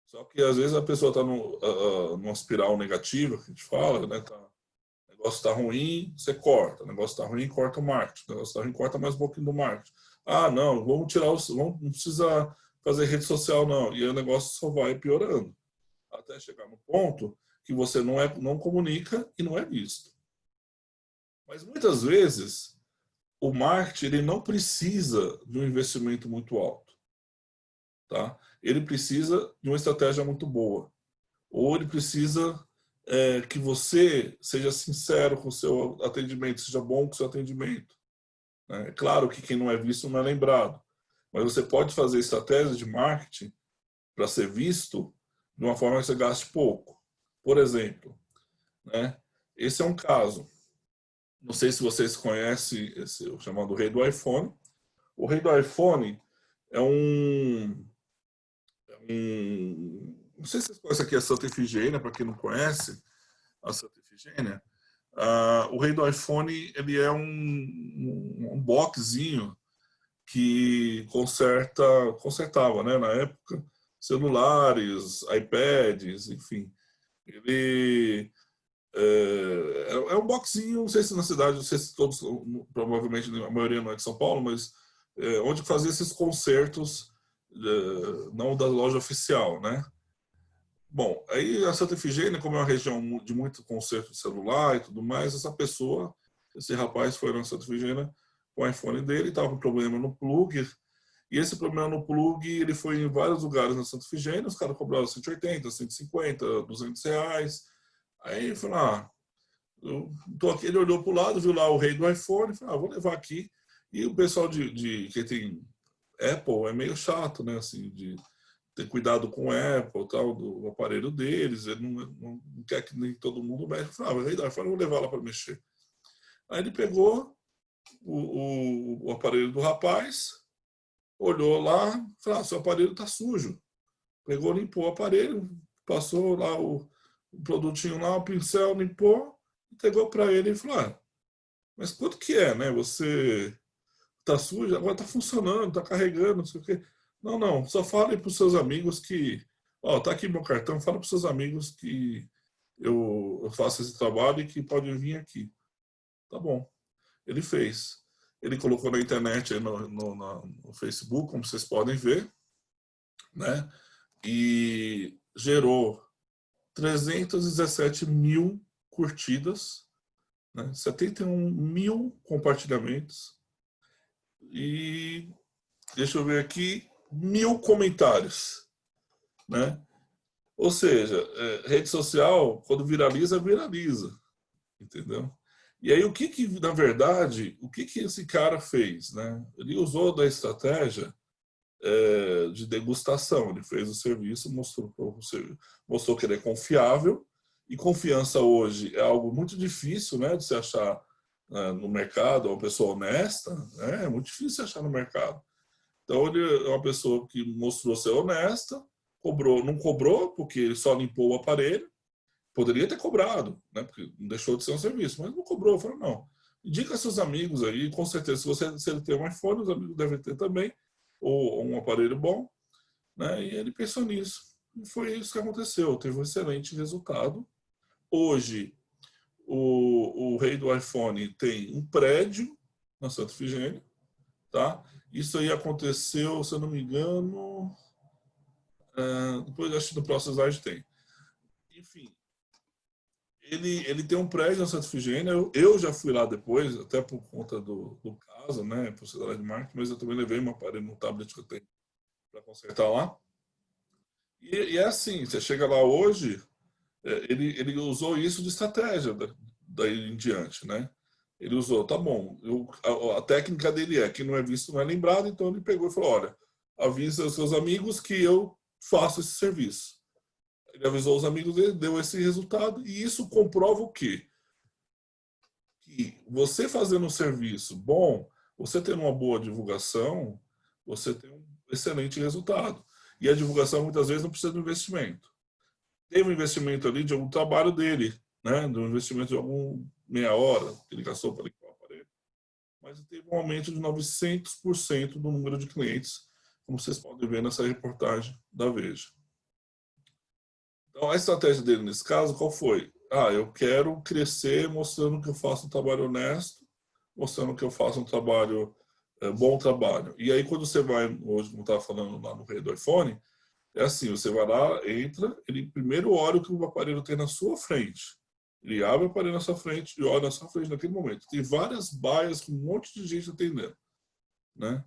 Só que às vezes a pessoa está numa espiral negativa, que a gente fala, né? O negócio está ruim, você corta. O negócio está ruim, corta o marketing. O negócio está ruim, corta mais um pouquinho do marketing. Não, vamos tirar não precisa fazer rede social, não. E aí o negócio só vai piorando. Até chegar no ponto que você não comunica e não é visto. Mas muitas vezes o marketing ele não precisa de um investimento muito alto. Tá? Ele precisa de uma estratégia muito boa. Ou ele precisa que você seja sincero com o seu atendimento, seja bom com o seu atendimento. É claro que quem não é visto não é lembrado, mas você pode fazer estratégias de marketing para ser visto de uma forma que você gaste pouco. Por exemplo, né? Esse é um caso. Não sei se vocês conhecem o chamado Rei do iPhone. O Rei do iPhone é um não sei se vocês conhecem aqui a Santa Efigênia, para quem não conhece, a Santa Efigênia. O rei do iPhone, ele é um boxzinho que consertava, né, na época, celulares, iPads, enfim. Ele é um boxinho, não sei se na cidade, não sei se todos, provavelmente a maioria não é de São Paulo, mas onde fazia esses concertos, não da loja oficial, né? Bom, aí a Santa Efigênia, como é uma região de muito conserto de celular e tudo mais, esse rapaz foi na Santa Efigênia com o iPhone dele, estava com problema no plug, e esse problema no plug, ele foi em vários lugares na Santa Efigênia, os caras cobraram 180, 150, 200 reais. Aí ele falou, eu tô aqui, ele olhou para o lado, viu lá o rei do iPhone, falou, vou levar aqui. E o pessoal que tem Apple é meio chato, né, assim, de ter cuidado com o Apple, tal, do aparelho deles, ele não quer que nem todo mundo mexa. Falei, o rei do iPhone, eu vou levar lá para mexer. Aí ele pegou o aparelho do rapaz, olhou lá, falou, seu aparelho está sujo. Pegou, limpou o aparelho, passou lá o produtinho lá, o pincel, limpou, entregou para ele e falou, mas quanto que é, né? Você tá sujo, agora tá funcionando, tá carregando, não sei o quê. Não, só fale para os seus amigos que, tá aqui meu cartão, fala para os seus amigos que eu faço esse trabalho e que podem vir aqui. Tá bom. Ele fez. Ele colocou na internet, aí no Facebook, como vocês podem ver, né? E gerou 317 mil curtidas, né? 71 mil compartilhamentos e, deixa eu ver aqui, 1000 comentários, né? Ou seja, rede social, quando viraliza, entendeu? E aí, na verdade, o que esse cara fez, né? Ele usou da estratégia de degustação. Ele fez o serviço, mostrou que ele é confiável, e confiança hoje é algo muito difícil, né, de se achar no mercado, uma pessoa honesta, né, é muito difícil achar no mercado. Então ele é uma pessoa que mostrou ser honesta, não cobrou porque ele só limpou o aparelho, poderia ter cobrado, né, porque não deixou de ser um serviço, mas não cobrou, falou não. Indica seus amigos aí, com certeza, se ele tem um iPhone, os amigos devem ter também, ou um aparelho bom, né? E ele pensou nisso. E foi isso que aconteceu. Teve um excelente resultado. Hoje, o rei do iPhone tem um prédio na Santa Efigênia, tá? Isso aí aconteceu, se eu não me engano, depois acho que no próximo slide tem. Enfim, ele tem um prédio na Santa Efigênia. Eu já fui lá depois, até por conta do caso, né? Por sociedade de marketing, mas eu também levei um aparelho no tablet que eu tenho para consertar lá. E é assim, você chega lá hoje, ele usou isso de estratégia daí em diante, né? Ele usou, tá bom, a técnica dele que não é visto, não é lembrado, então ele pegou e falou, olha, avisa os seus amigos que eu faço esse serviço. Ele avisou os amigos dele, deu esse resultado, e isso comprova o quê? Que você fazendo um serviço bom, você tendo uma boa divulgação, você tem um excelente resultado. E a divulgação muitas vezes não precisa de investimento. Teve um investimento ali de algum trabalho dele, né? De um investimento de meia hora, que ele gastou para limpar o aparelho. Mas teve um aumento de 900% do número de clientes, como vocês podem ver nessa reportagem da Veja. Então, a estratégia dele nesse caso, qual foi? Eu quero crescer mostrando que eu faço um trabalho honesto, mostrando que eu faço um trabalho, bom trabalho. E aí, quando você vai, hoje, como eu estava falando lá no rei do iPhone, é assim, você vai lá, entra, ele primeiro olha o que o aparelho tem na sua frente. Ele abre o aparelho na sua frente e olha na sua frente naquele momento. Tem várias baias com um monte de gente atendendo, né?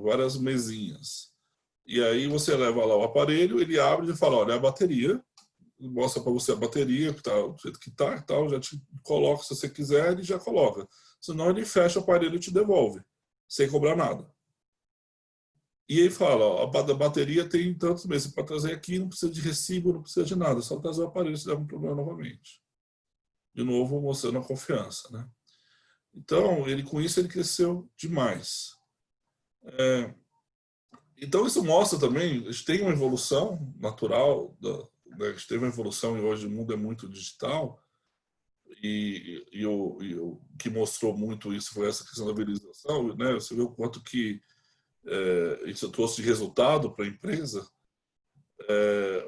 Várias mesinhas. E aí você leva lá o aparelho, ele abre e fala, olha, a bateria, mostra para você a bateria, que tá, do jeito que tá, tal, já te coloca, se você quiser, ele já coloca. Senão ele fecha o aparelho e te devolve, sem cobrar nada. E aí fala, ó, a bateria tem tantos meses, você pode trazer aqui, não precisa de recibo, não precisa de nada, só trazer o aparelho se der um problema novamente. De novo, mostrando a confiança, né? Então, com isso ele cresceu demais. Então, isso mostra também, a gente tem uma evolução natural, né? A gente teve uma evolução e hoje o mundo é muito digital, e o que mostrou muito isso foi essa questão da viralização, né? Você vê o quanto que isso trouxe de resultado para a empresa,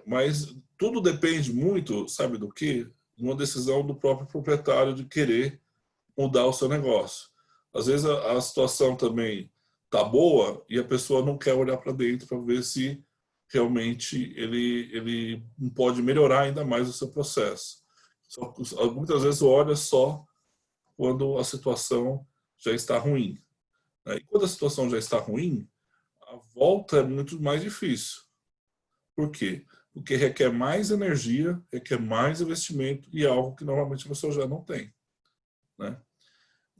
mas tudo depende muito, sabe do quê? De uma decisão do próprio proprietário de querer mudar o seu negócio. Às vezes a situação também tá boa e a pessoa não quer olhar para dentro para ver se realmente ele não pode melhorar ainda mais o seu processo. Muitas vezes olha só quando a situação já está ruim, né? E quando a situação já está ruim, a volta é muito mais difícil. Por quê? Porque requer mais energia, requer mais investimento e é algo que normalmente a pessoa já não tem, né?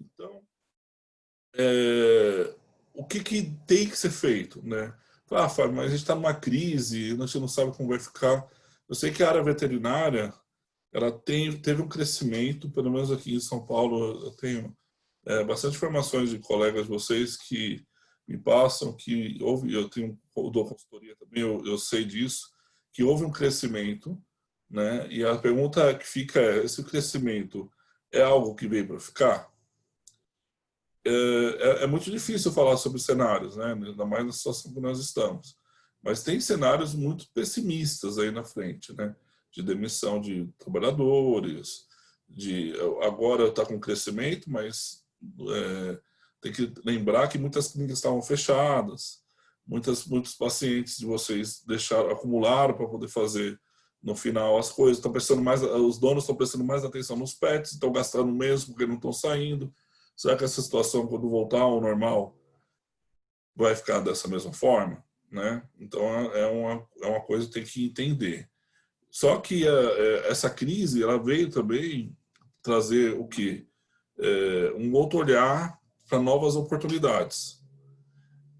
Então, o que tem que ser feito, né? Ah, Fábio, mas a gente está numa crise, a gente não sabe como vai ficar. Eu sei que a área veterinária ela teve um crescimento, pelo menos aqui em São Paulo, eu tenho bastante informações de colegas de vocês que me passam que houve, eu dou consultoria também, eu sei disso, que houve um crescimento, né? E a pergunta que fica é, esse crescimento é algo que veio para ficar? É muito difícil falar sobre cenários, né? Ainda mais na situação que nós estamos. Mas tem cenários muito pessimistas aí na frente, né? De demissão de trabalhadores, agora está com crescimento, mas tem que lembrar que muitas clínicas estavam fechadas, muitos pacientes de vocês acumularam para poder fazer no final as coisas, estão prestando mais, os donos estão prestando mais atenção nos pets, estão gastando mesmo porque não estão saindo. Será que essa situação, quando voltar ao normal, vai ficar dessa mesma forma, né? Então é uma coisa que tem que entender. Só que essa crise ela veio também trazer o quê? Um outro olhar para novas oportunidades.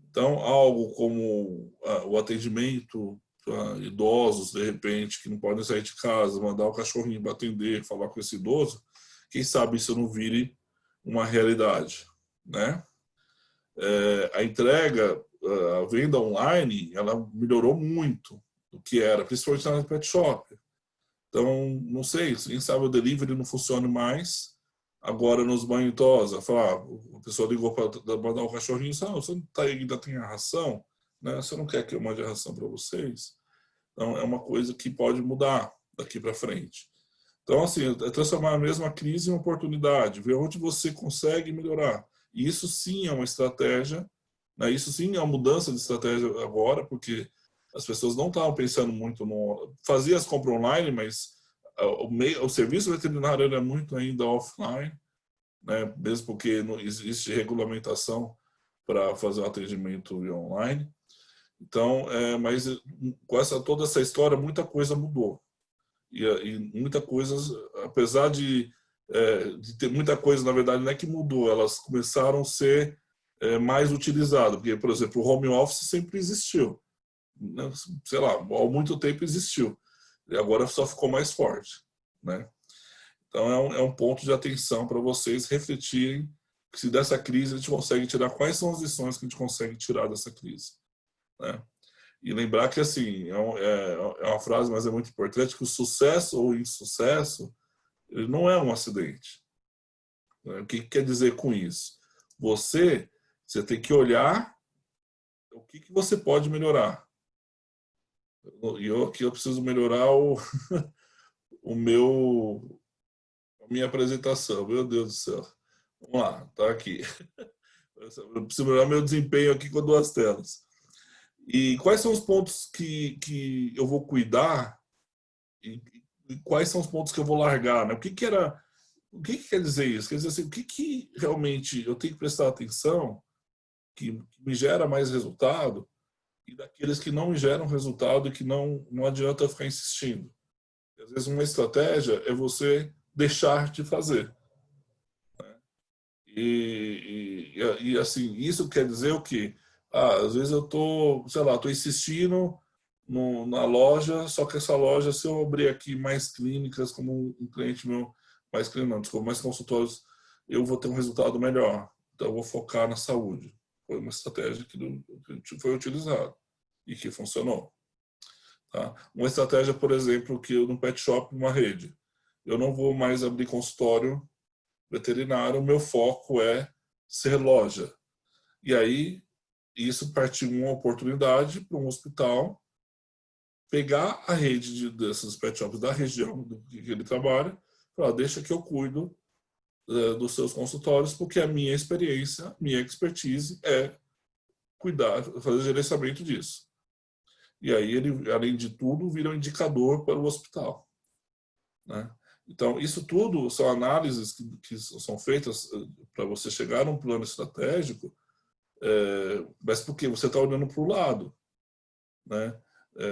Então, algo como o atendimento para idosos, de repente, que não podem sair de casa, mandar o cachorrinho para atender, falar com esse idoso, quem sabe isso não vire uma realidade, né? A entrega, a venda online, ela melhorou muito do que era, principalmente na pet shop. Então, não sei, quem sabe o delivery não funciona mais. Agora nos banhos tosa, a pessoa ligou para mandar o cachorrinho, você não tá, ainda tem a ração, né? Você não quer que eu mande a ração para vocês? Então, é uma coisa que pode mudar daqui para frente. Então, assim, é transformar a mesma crise em uma oportunidade, ver onde você consegue melhorar. E isso sim é uma estratégia, né? Isso sim é uma mudança de estratégia agora, porque as pessoas não estavam pensando muito no... Fazia as compras online, mas o serviço veterinário era muito ainda offline, né? Mesmo porque não existe regulamentação para fazer o atendimento online. Então, mas com toda essa história, muita coisa mudou. E muita coisa, apesar de ter muita coisa, na verdade, não é que mudou, elas começaram a ser mais utilizadas. Porque, por exemplo, o home office sempre existiu, né? Sei lá, há muito tempo existiu. E agora só ficou mais forte, né? Então é um ponto de atenção para vocês refletirem se dessa crise a gente consegue tirar, quais são as lições que a gente consegue tirar dessa crise, né? E lembrar que, assim, é uma frase, mas é muito importante, que o sucesso ou insucesso, ele não é um acidente. O que quer dizer com isso? Você tem que olhar o que você pode melhorar. E aqui eu preciso melhorar a minha apresentação. Meu Deus do céu. Vamos lá, tá aqui. Eu preciso melhorar meu desempenho aqui com 2 telas. E quais são os pontos que eu vou cuidar e quais são os pontos que eu vou largar, né? O que quer dizer isso? Quer dizer assim, o que realmente eu tenho que prestar atenção que me gera mais resultado e daqueles que não me geram resultado e que não adianta eu ficar insistindo. Às vezes uma estratégia é você deixar de fazer. Né? E assim, isso quer dizer o quê? Às vezes eu tô insistindo na loja, só que essa loja, se eu abrir aqui mais clínicas, como um cliente meu, mais clínicas, não, desculpa, mais consultórios, eu vou ter um resultado melhor. Então eu vou focar na saúde. Foi uma estratégia que foi utilizada. e que funcionou. Tá? Uma estratégia, por exemplo, que eu no pet shop, uma rede, eu não vou mais abrir consultório veterinário, o meu foco é ser loja. E aí, isso partiu uma oportunidade para um hospital pegar a rede desses pet shops da região do que ele trabalha, falar, deixa que eu cuido dos seus consultórios, porque a minha experiência, minha expertise é cuidar, fazer gerenciamento disso. E aí ele, além de tudo, vira um indicador para o hospital, né? Então, isso tudo são análises que são feitas para você chegar a um plano estratégico, mas porque você está olhando para o lado, né?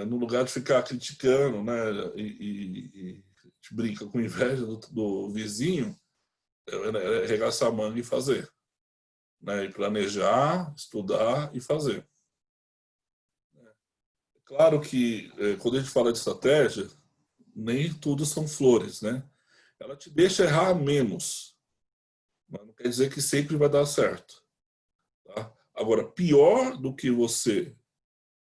No lugar de ficar criticando, né? E brinca com inveja do vizinho, arregaçar a manga e fazer, né? E planejar, estudar e fazer. Claro que quando a gente fala de estratégia, nem tudo são flores, né? Ela te deixa errar menos, mas não quer dizer que sempre vai dar certo. Tá? Agora, pior do que você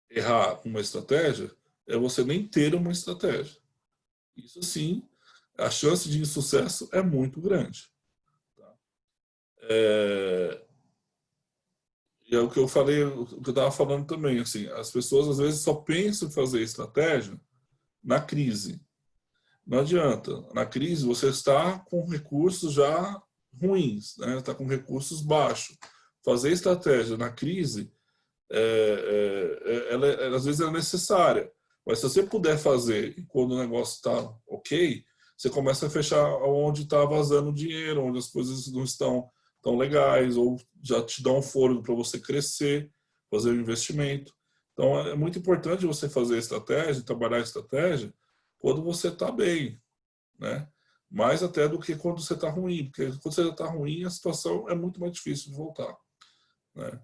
errar uma estratégia é você nem ter uma estratégia. Isso sim, a chance de insucesso é muito grande. Tá? E é o que eu falei, o que eu estava falando também, assim, as pessoas às vezes só pensam em fazer estratégia na crise. Não adianta. Na crise você está com recursos já ruins, né? Está com recursos baixos. Fazer estratégia na crise, ela às vezes é necessária. Mas se você puder fazer quando o negócio está ok, você começa a fechar onde está vazando dinheiro, onde as coisas não estão tão legais, ou já te dá um fôlego para você crescer, fazer um investimento. Então é muito importante você fazer estratégia, trabalhar estratégia, quando você está bem, né? Mais até do que quando você está ruim, porque quando você está ruim, a situação é muito mais difícil de voltar, né?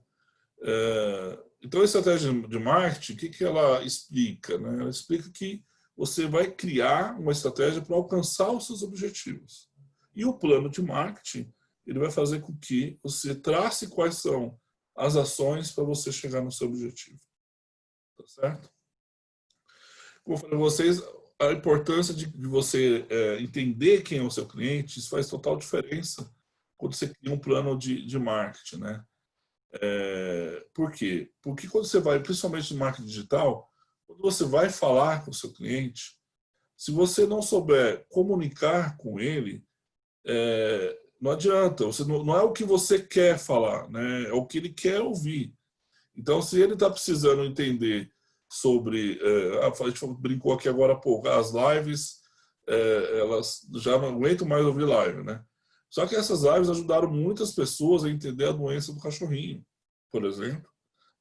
Então, a estratégia de marketing, o que ela explica, né? Ela explica que você vai criar uma estratégia para alcançar os seus objetivos. E o plano de marketing, ele vai fazer com que você trace quais são as ações para você chegar no seu objetivo. Tá certo? Como eu falei para vocês, a importância de você entender quem é o seu cliente, isso faz total diferença quando você cria um plano de marketing, né? Por quê? Porque quando você vai, principalmente no marketing digital, quando você vai falar com o seu cliente, se você não souber comunicar com ele, não adianta, você não é o que você quer falar, né? É o que ele quer ouvir. Então, se ele está precisando entender sobre, a gente brincou aqui agora há pouco, as lives, elas já não aguentam mais ouvir live, né? Só que essas lives ajudaram muitas pessoas a entender a doença do cachorrinho, por exemplo,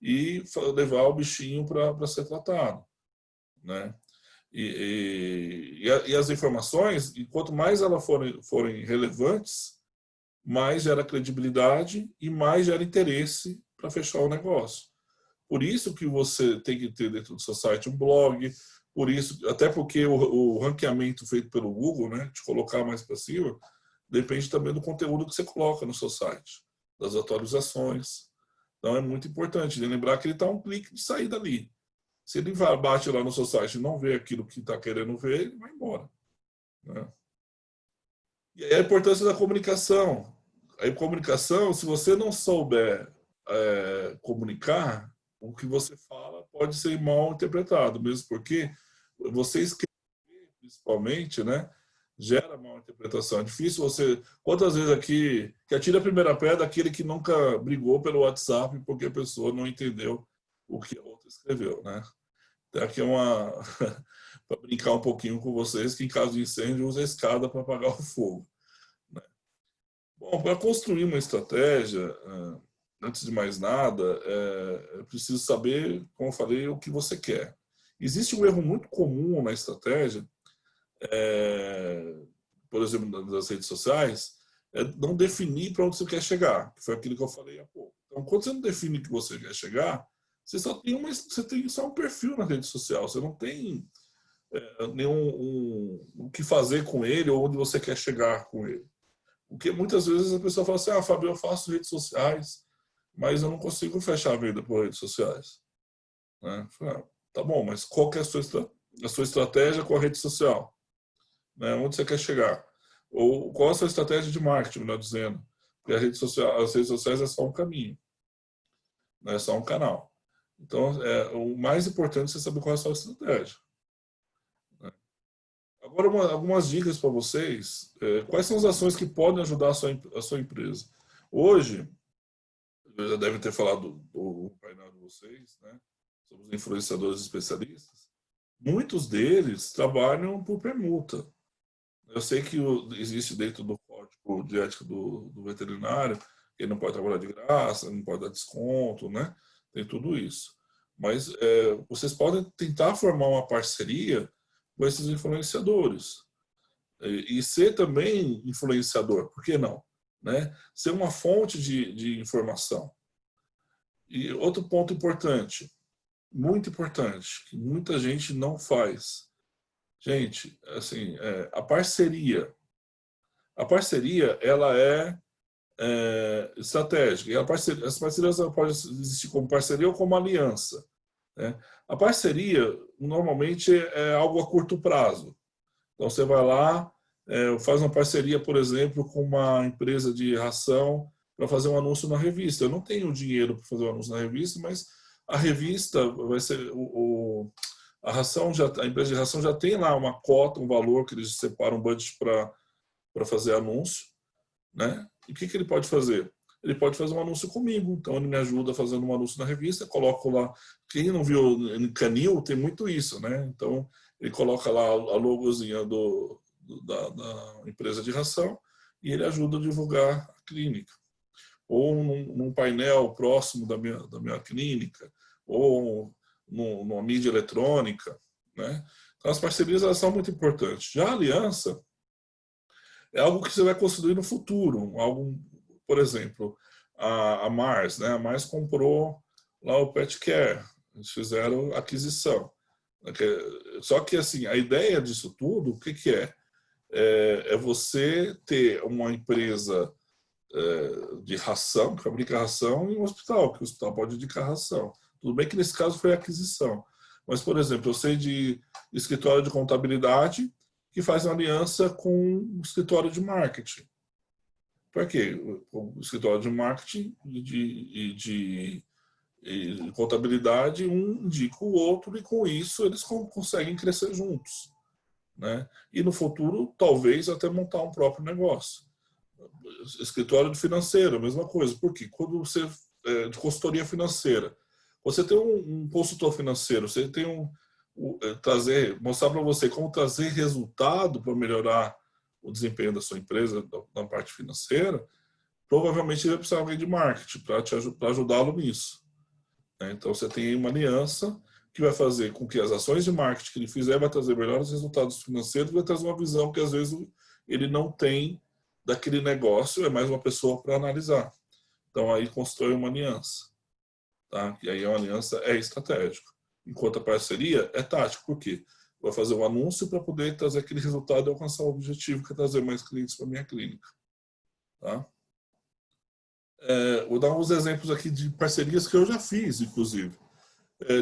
e levar o bichinho para ser tratado, né? E as informações, e quanto mais elas forem relevantes, mais gera credibilidade e mais gera interesse para fechar o negócio. Por isso que você tem que ter dentro do seu site um blog, por isso, até porque o ranqueamento feito pelo Google, né, de colocar mais para cima, depende também do conteúdo que você coloca no seu site, das atualizações. Então é muito importante lembrar que ele está um clique de sair dali. Se ele bate lá no seu site e não vê aquilo que está querendo ver, ele vai embora, né? E aí a importância da comunicação. A comunicação, se você não souber comunicar, o que você fala pode ser mal interpretado, mesmo porque você escrever, principalmente, né, gera mal interpretação. É difícil você... Quantas vezes aqui que atira a primeira pedra aquele que nunca brigou pelo WhatsApp porque a pessoa não entendeu o que a outra escreveu, né? Então, aqui é uma... para brincar um pouquinho com vocês, que em caso de incêndio usa a escada para apagar o fogo, né? Bom, para construir uma estratégia, antes de mais nada, é preciso saber, como eu falei, o que você quer. Existe um erro muito comum na estratégia, por exemplo, das redes sociais, é não definir para onde você quer chegar, que foi aquilo que eu falei há pouco. Então, quando você não define o que você quer chegar, você só tem só um perfil na rede social, você não tem nenhum o que fazer com ele ou onde você quer chegar com ele. Porque muitas vezes a pessoa fala assim, Fábio, eu faço redes sociais, mas eu não consigo fechar a venda por redes sociais. Né? Falei, tá bom, mas qual que é a sua estratégia com a rede social? Né? Onde você quer chegar? Ou qual a sua estratégia de marketing, melhor dizendo? Porque as redes sociais é só um caminho, não é só um canal. Então, o mais importante é você saber qual é a sua estratégia. Né? Agora, algumas dicas para vocês. Quais são as ações que podem ajudar a sua empresa? Hoje, eu já devem ter falado do painel de vocês, né, sobre os influenciadores especialistas. Muitos deles trabalham por permuta. Eu sei que existe dentro do código de ética do veterinário, que ele não pode trabalhar de graça, não pode dar desconto, né? Tem tudo isso. Mas vocês podem tentar formar uma parceria com esses influenciadores. E ser também influenciador, por que não? Né? Ser uma fonte de informação. E outro ponto importante, muito importante, que muita gente não faz. Gente, assim, a parceria, ela é estratégica. E as parcerias podem existir como parceria ou como aliança. Né? A parceria, normalmente, é algo a curto prazo. Então, você vai lá, faz uma parceria, por exemplo, com uma empresa de ração para fazer um anúncio na revista. Eu não tenho dinheiro para fazer um anúncio na revista, mas a revista vai ser... a empresa de ração já tem lá uma cota, um valor que eles separam um budget para fazer anúncio. Né? E o que ele pode fazer? Ele pode fazer um anúncio comigo. Então, ele me ajuda fazendo um anúncio na revista, coloco lá... Quem não viu em Canil, tem muito isso, né? Então, ele coloca lá a logozinha da empresa de ração e ele ajuda a divulgar a clínica. Ou num painel próximo da minha clínica, ou numa mídia eletrônica. Né? Então, as parcerias elas são muito importantes. Já a aliança é algo que você vai construir no futuro. Algo, por exemplo, a Mars, né? A Mars comprou lá o Pet Care, eles fizeram aquisição. Só que assim, a ideia disso tudo, o que é? É você ter uma empresa de ração, que fabrica ração, e um hospital, que o hospital pode indicar ração. Tudo bem que nesse caso foi aquisição. Mas, por exemplo, eu sei de escritório de contabilidade que faz uma aliança com o escritório de marketing. Por quê? O escritório de marketing e de contabilidade, um indica o outro e com isso eles conseguem crescer juntos. Né? E no futuro, talvez até montar um próprio negócio. Escritório de financeiro, a mesma coisa. Por quê? Quando você de consultoria financeira, você tem um consultor financeiro, você tem mostrar para você como trazer resultado para melhorar o desempenho da sua empresa na parte financeira, provavelmente ele vai precisar de alguém de marketing para ajudá-lo nisso. Então você tem uma aliança que vai fazer com que as ações de marketing que ele fizer vai trazer melhores resultados financeiros, vai trazer uma visão que às vezes ele não tem daquele negócio, é mais uma pessoa para analisar. Então aí constrói uma aliança. Tá? E aí a aliança é estratégica. Enquanto a parceria é tática. Por quê? Vai fazer um anúncio para poder trazer aquele resultado e alcançar o objetivo, que é trazer mais clientes para a minha clínica. Tá? Vou dar uns exemplos aqui de parcerias que eu já fiz, inclusive,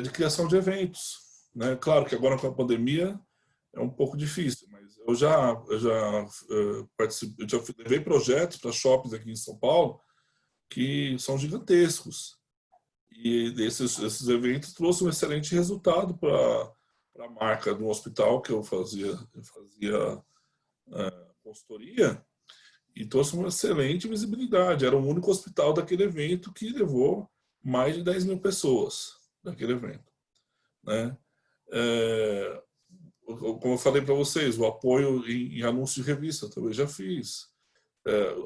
de criação de eventos. Né? Claro que agora com a pandemia é um pouco difícil, mas eu já participei, eu já levei projetos para shoppings aqui em São Paulo que são gigantescos. E esses eventos trouxe um excelente resultado para a marca do hospital que eu fazia consultoria, e trouxe uma excelente visibilidade. Era o único hospital daquele evento que levou mais de 10 mil pessoas daquele evento. Né? Como eu falei para vocês, o apoio em anúncio de revista também já fiz.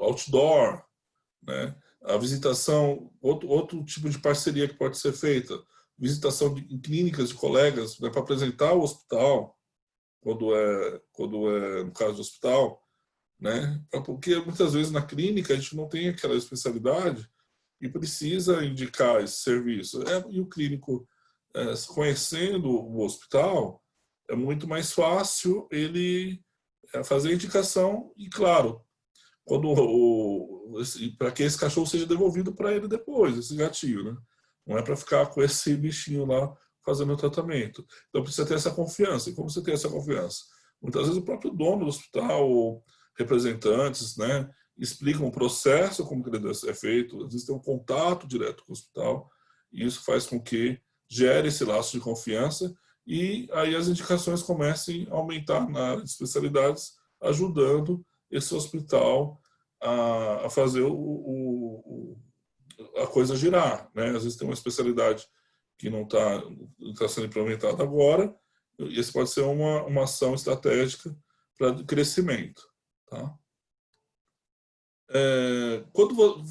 Outdoor, né? A visitação, outro tipo de parceria que pode ser feita, visitação em clínicas de colegas, né, para apresentar o hospital, quando é no caso do hospital, né? Porque muitas vezes na clínica a gente não tem aquela especialidade e precisa indicar esse serviço. E o clínico, conhecendo o hospital, é muito mais fácil ele fazer a indicação e, claro, para que esse cachorro seja devolvido para ele depois, esse gatinho, né? Não é para ficar com esse bichinho lá fazendo o tratamento. Então precisa ter essa confiança. E como você tem essa confiança? Muitas vezes o próprio dono do hospital, ou representantes, né, explicam o processo, como que ele é feito, às vezes tem um contato direto com o hospital, e isso faz com que gere esse laço de confiança, e aí as indicações comecem a aumentar na área de especialidades, ajudando esse hospital a fazer a coisa girar, né? Às vezes tem uma especialidade que não tá sendo implementada agora, e isso pode ser uma ação estratégica para crescimento, tá?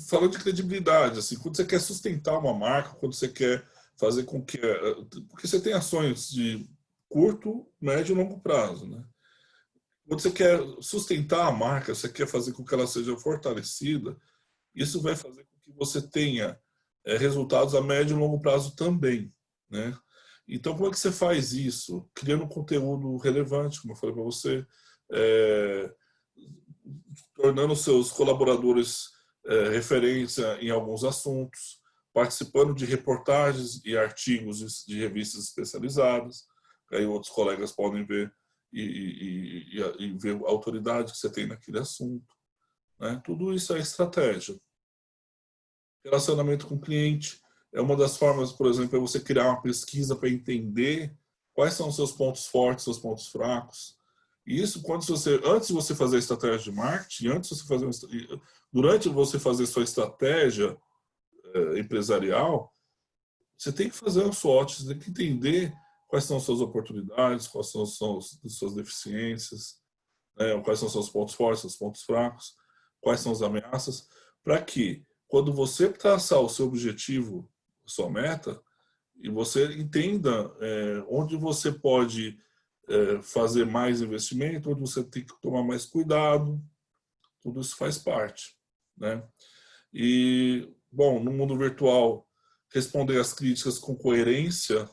Falando de credibilidade, assim, quando você quer sustentar uma marca, quando você quer fazer com que... Porque você tem ações de curto, médio e longo prazo, né? Quando você quer sustentar a marca, você quer fazer com que ela seja fortalecida, isso vai fazer com que você tenha resultados a médio e longo prazo também, né? Então, como é que você faz isso? Criando conteúdo relevante, como eu falei para você, tornando seus colaboradores referência em alguns assuntos, participando de reportagens e artigos de revistas especializadas, aí outros colegas podem ver e ver a autoridade que você tem naquele assunto, né? Tudo isso é estratégia. Relacionamento com o cliente é uma das formas, por exemplo, é você criar uma pesquisa para entender quais são os seus pontos fortes, seus pontos fracos. E isso, antes de você fazer a estratégia de marketing, durante você fazer sua estratégia empresarial, você tem que fazer um SWOT, você tem que entender quais são as suas oportunidades, quais são as suas deficiências, né, quais são os seus pontos fortes, seus pontos fracos, quais são as ameaças, para que, quando você traçar o seu objetivo, a sua meta, e você entenda onde você pode fazer mais investimento, onde você tem que tomar mais cuidado, tudo isso faz parte, né? E, bom, no mundo virtual, responder às críticas com coerência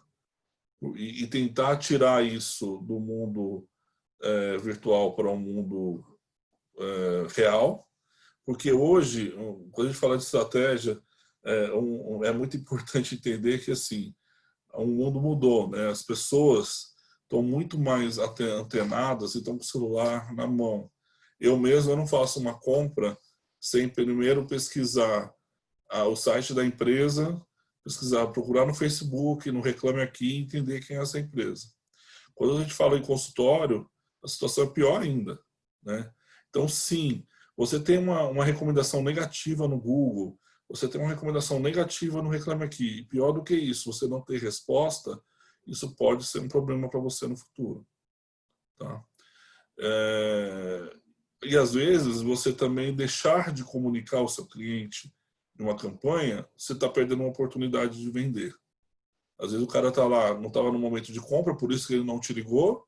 e tentar tirar isso do mundo virtual para um mundo real, porque hoje, quando a gente fala de estratégia, é muito importante entender que assim, o mundo mudou, né? As pessoas estão muito mais antenadas e estão com o celular na mão. Eu não faço uma compra sem primeiro pesquisar o site da empresa, procurar no Facebook, no Reclame Aqui, entender quem é essa empresa. Quando a gente fala em consultório, a situação é pior ainda, né? Então, sim, você tem uma recomendação negativa no Google, você tem uma recomendação negativa no Reclame Aqui. E pior do que isso, você não ter resposta, isso pode ser um problema para você no futuro, tá? E às vezes você também deixar de comunicar ao seu cliente numa campanha, você está perdendo uma oportunidade de vender. Às vezes o cara está lá, não estava no momento de compra, por isso que ele não te ligou,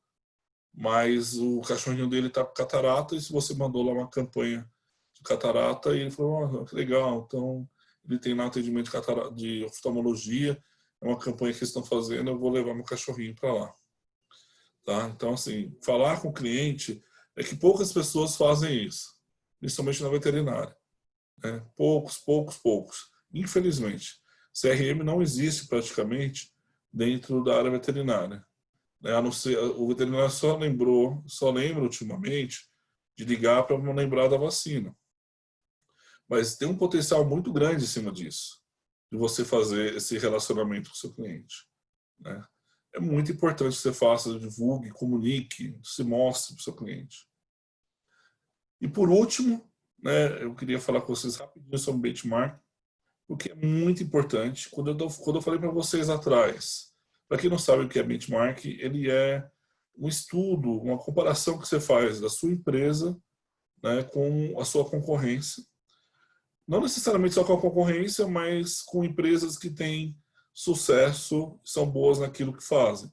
mas o cachorrinho dele está com catarata, e se você mandou lá uma campanha de catarata, e ele falou, que legal, então ele tem lá atendimento de oftalmologia, é uma campanha que eles estão fazendo, eu vou levar meu cachorrinho para lá. Tá? Então, assim, falar com o cliente é que poucas pessoas fazem isso, principalmente na veterinária. Né? Poucos. Infelizmente. CRM não existe praticamente dentro da área veterinária. A não ser, o veterinário só lembra ultimamente de ligar para lembrar da vacina. Mas tem um potencial muito grande em cima disso, de você fazer esse relacionamento com o seu cliente, né? É muito importante que você faça, divulgue, comunique, se mostre para o seu cliente. E por último, né, eu queria falar com vocês rapidinho sobre benchmark, porque é muito importante. Quando eu falei para vocês atrás, para quem não sabe o que é benchmark, ele é um estudo, uma comparação que você faz da sua empresa, né, com a sua concorrência. Não necessariamente só com a concorrência, mas com empresas que têm sucesso, são boas naquilo que fazem.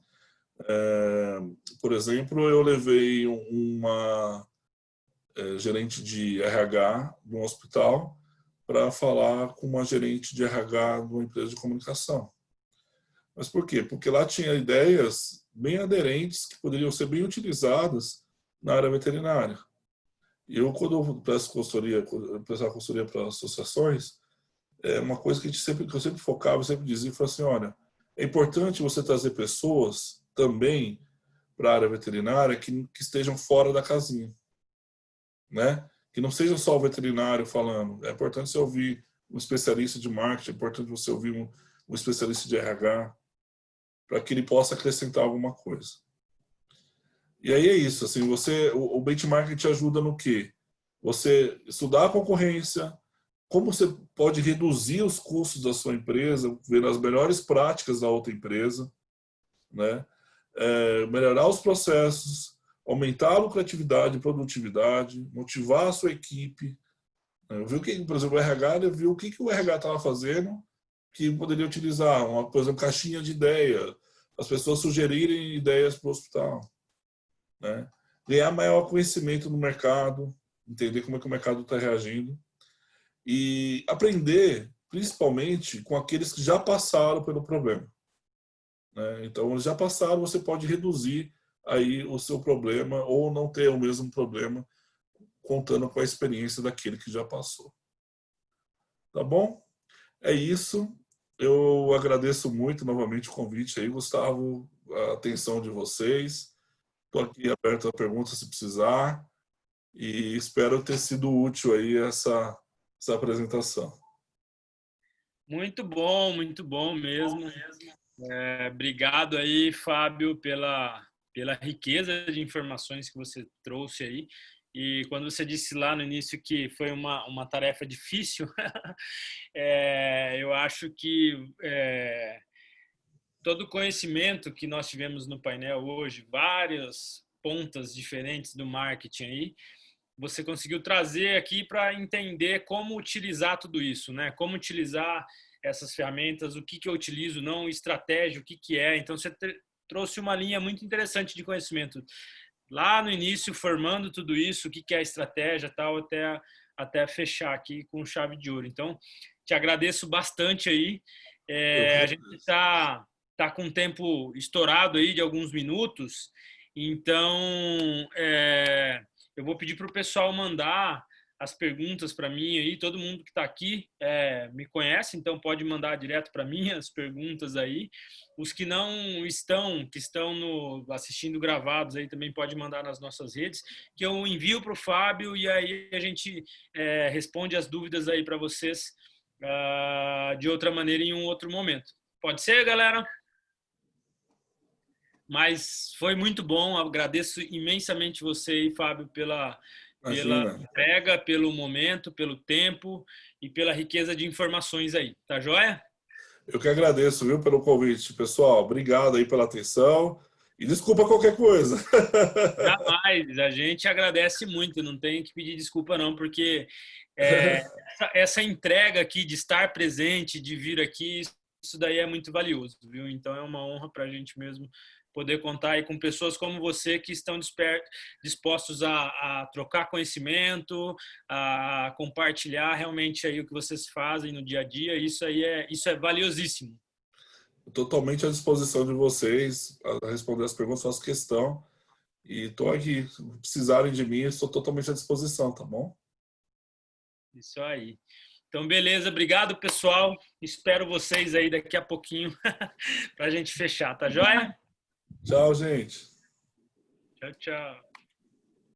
Por exemplo, eu levei uma gerente de RH de um hospital para falar com uma gerente de RH de uma empresa de comunicação. Mas por quê? Porque lá tinha ideias bem aderentes que poderiam ser bem utilizadas na área veterinária. E eu, quando eu presto consultoria para associações, uma coisa que eu sempre focava, eu sempre dizia, foi assim, olha, É importante você trazer pessoas também para a área veterinária que estejam fora da casinha, né? Que não seja só o veterinário falando. É importante você ouvir um especialista de marketing, é importante você ouvir um especialista de RH, para que ele possa acrescentar alguma coisa. E aí é isso, assim, o benchmarking te ajuda no quê? Você estudar a concorrência, como você pode reduzir os custos da sua empresa, ver as melhores práticas da outra empresa, né? Melhorar os processos, aumentar a lucratividade e produtividade, motivar a sua equipe. Eu vi por exemplo, o RH, eu vi o que o RH estava fazendo que poderia utilizar, por exemplo, caixinha de ideia, as pessoas sugerirem ideias para o hospital, né? Ganhar maior conhecimento no mercado, entender como é que o mercado está reagindo e aprender, principalmente, com aqueles que já passaram pelo problema, né? Então, já passaram, você pode reduzir aí o seu problema ou não ter o mesmo problema contando com a experiência daquele que já passou. Tá bom? É isso. Eu agradeço muito novamente o convite aí, Gustavo, a atenção de vocês. Estou aqui aberto a perguntas se precisar e espero ter sido útil aí essa apresentação. Muito bom mesmo. Obrigado aí, Fábio, pela riqueza de informações que você trouxe aí. E quando você disse lá no início que foi uma tarefa difícil, eu acho que todo o conhecimento que nós tivemos no painel hoje, várias pontas diferentes do marketing aí, você conseguiu trazer aqui para entender como utilizar tudo isso, né? Como utilizar essas ferramentas, o que eu utilizo, não estratégia, o que é. Então, você trouxe uma linha muito interessante de conhecimento. Lá no início, formando tudo isso, o que é a estratégia, tal, até fechar aqui com chave de ouro. Então, te agradeço bastante aí. A gente está com o tempo estourado aí de alguns minutos, então eu vou pedir para o pessoal mandar as perguntas para mim aí. Todo mundo que está aqui me conhece, então pode mandar direto para mim as perguntas aí. Os que não estão, que estão assistindo gravados aí, também pode mandar nas nossas redes, que eu envio para o Fábio e aí a gente responde as dúvidas aí para vocês de outra maneira em um outro momento. Pode ser, galera? Mas foi muito bom. Agradeço imensamente você, Fábio, pela entrega, pelo momento, pelo tempo e pela riqueza de informações aí. Tá joia? Eu que agradeço, viu, pelo convite. Pessoal, obrigado aí pela atenção. E desculpa qualquer coisa. Jamais. A gente agradece muito. Não tem que pedir desculpa, não, porque essa entrega aqui de estar presente, de vir aqui, isso daí é muito valioso, viu? Então é uma honra para a gente mesmo poder contar aí com pessoas como você que estão dispostos a trocar conhecimento, a compartilhar realmente aí o que vocês fazem no dia a dia. Isso é valiosíssimo. Totalmente à disposição de vocês a responder as perguntas, faço questão. E estou aqui. Se precisarem de mim, estou totalmente à disposição, tá bom? Isso aí. Então, beleza. Obrigado, pessoal. Espero vocês aí daqui a pouquinho para a gente fechar, tá joia? Tchau, gente. Tchau, tchau.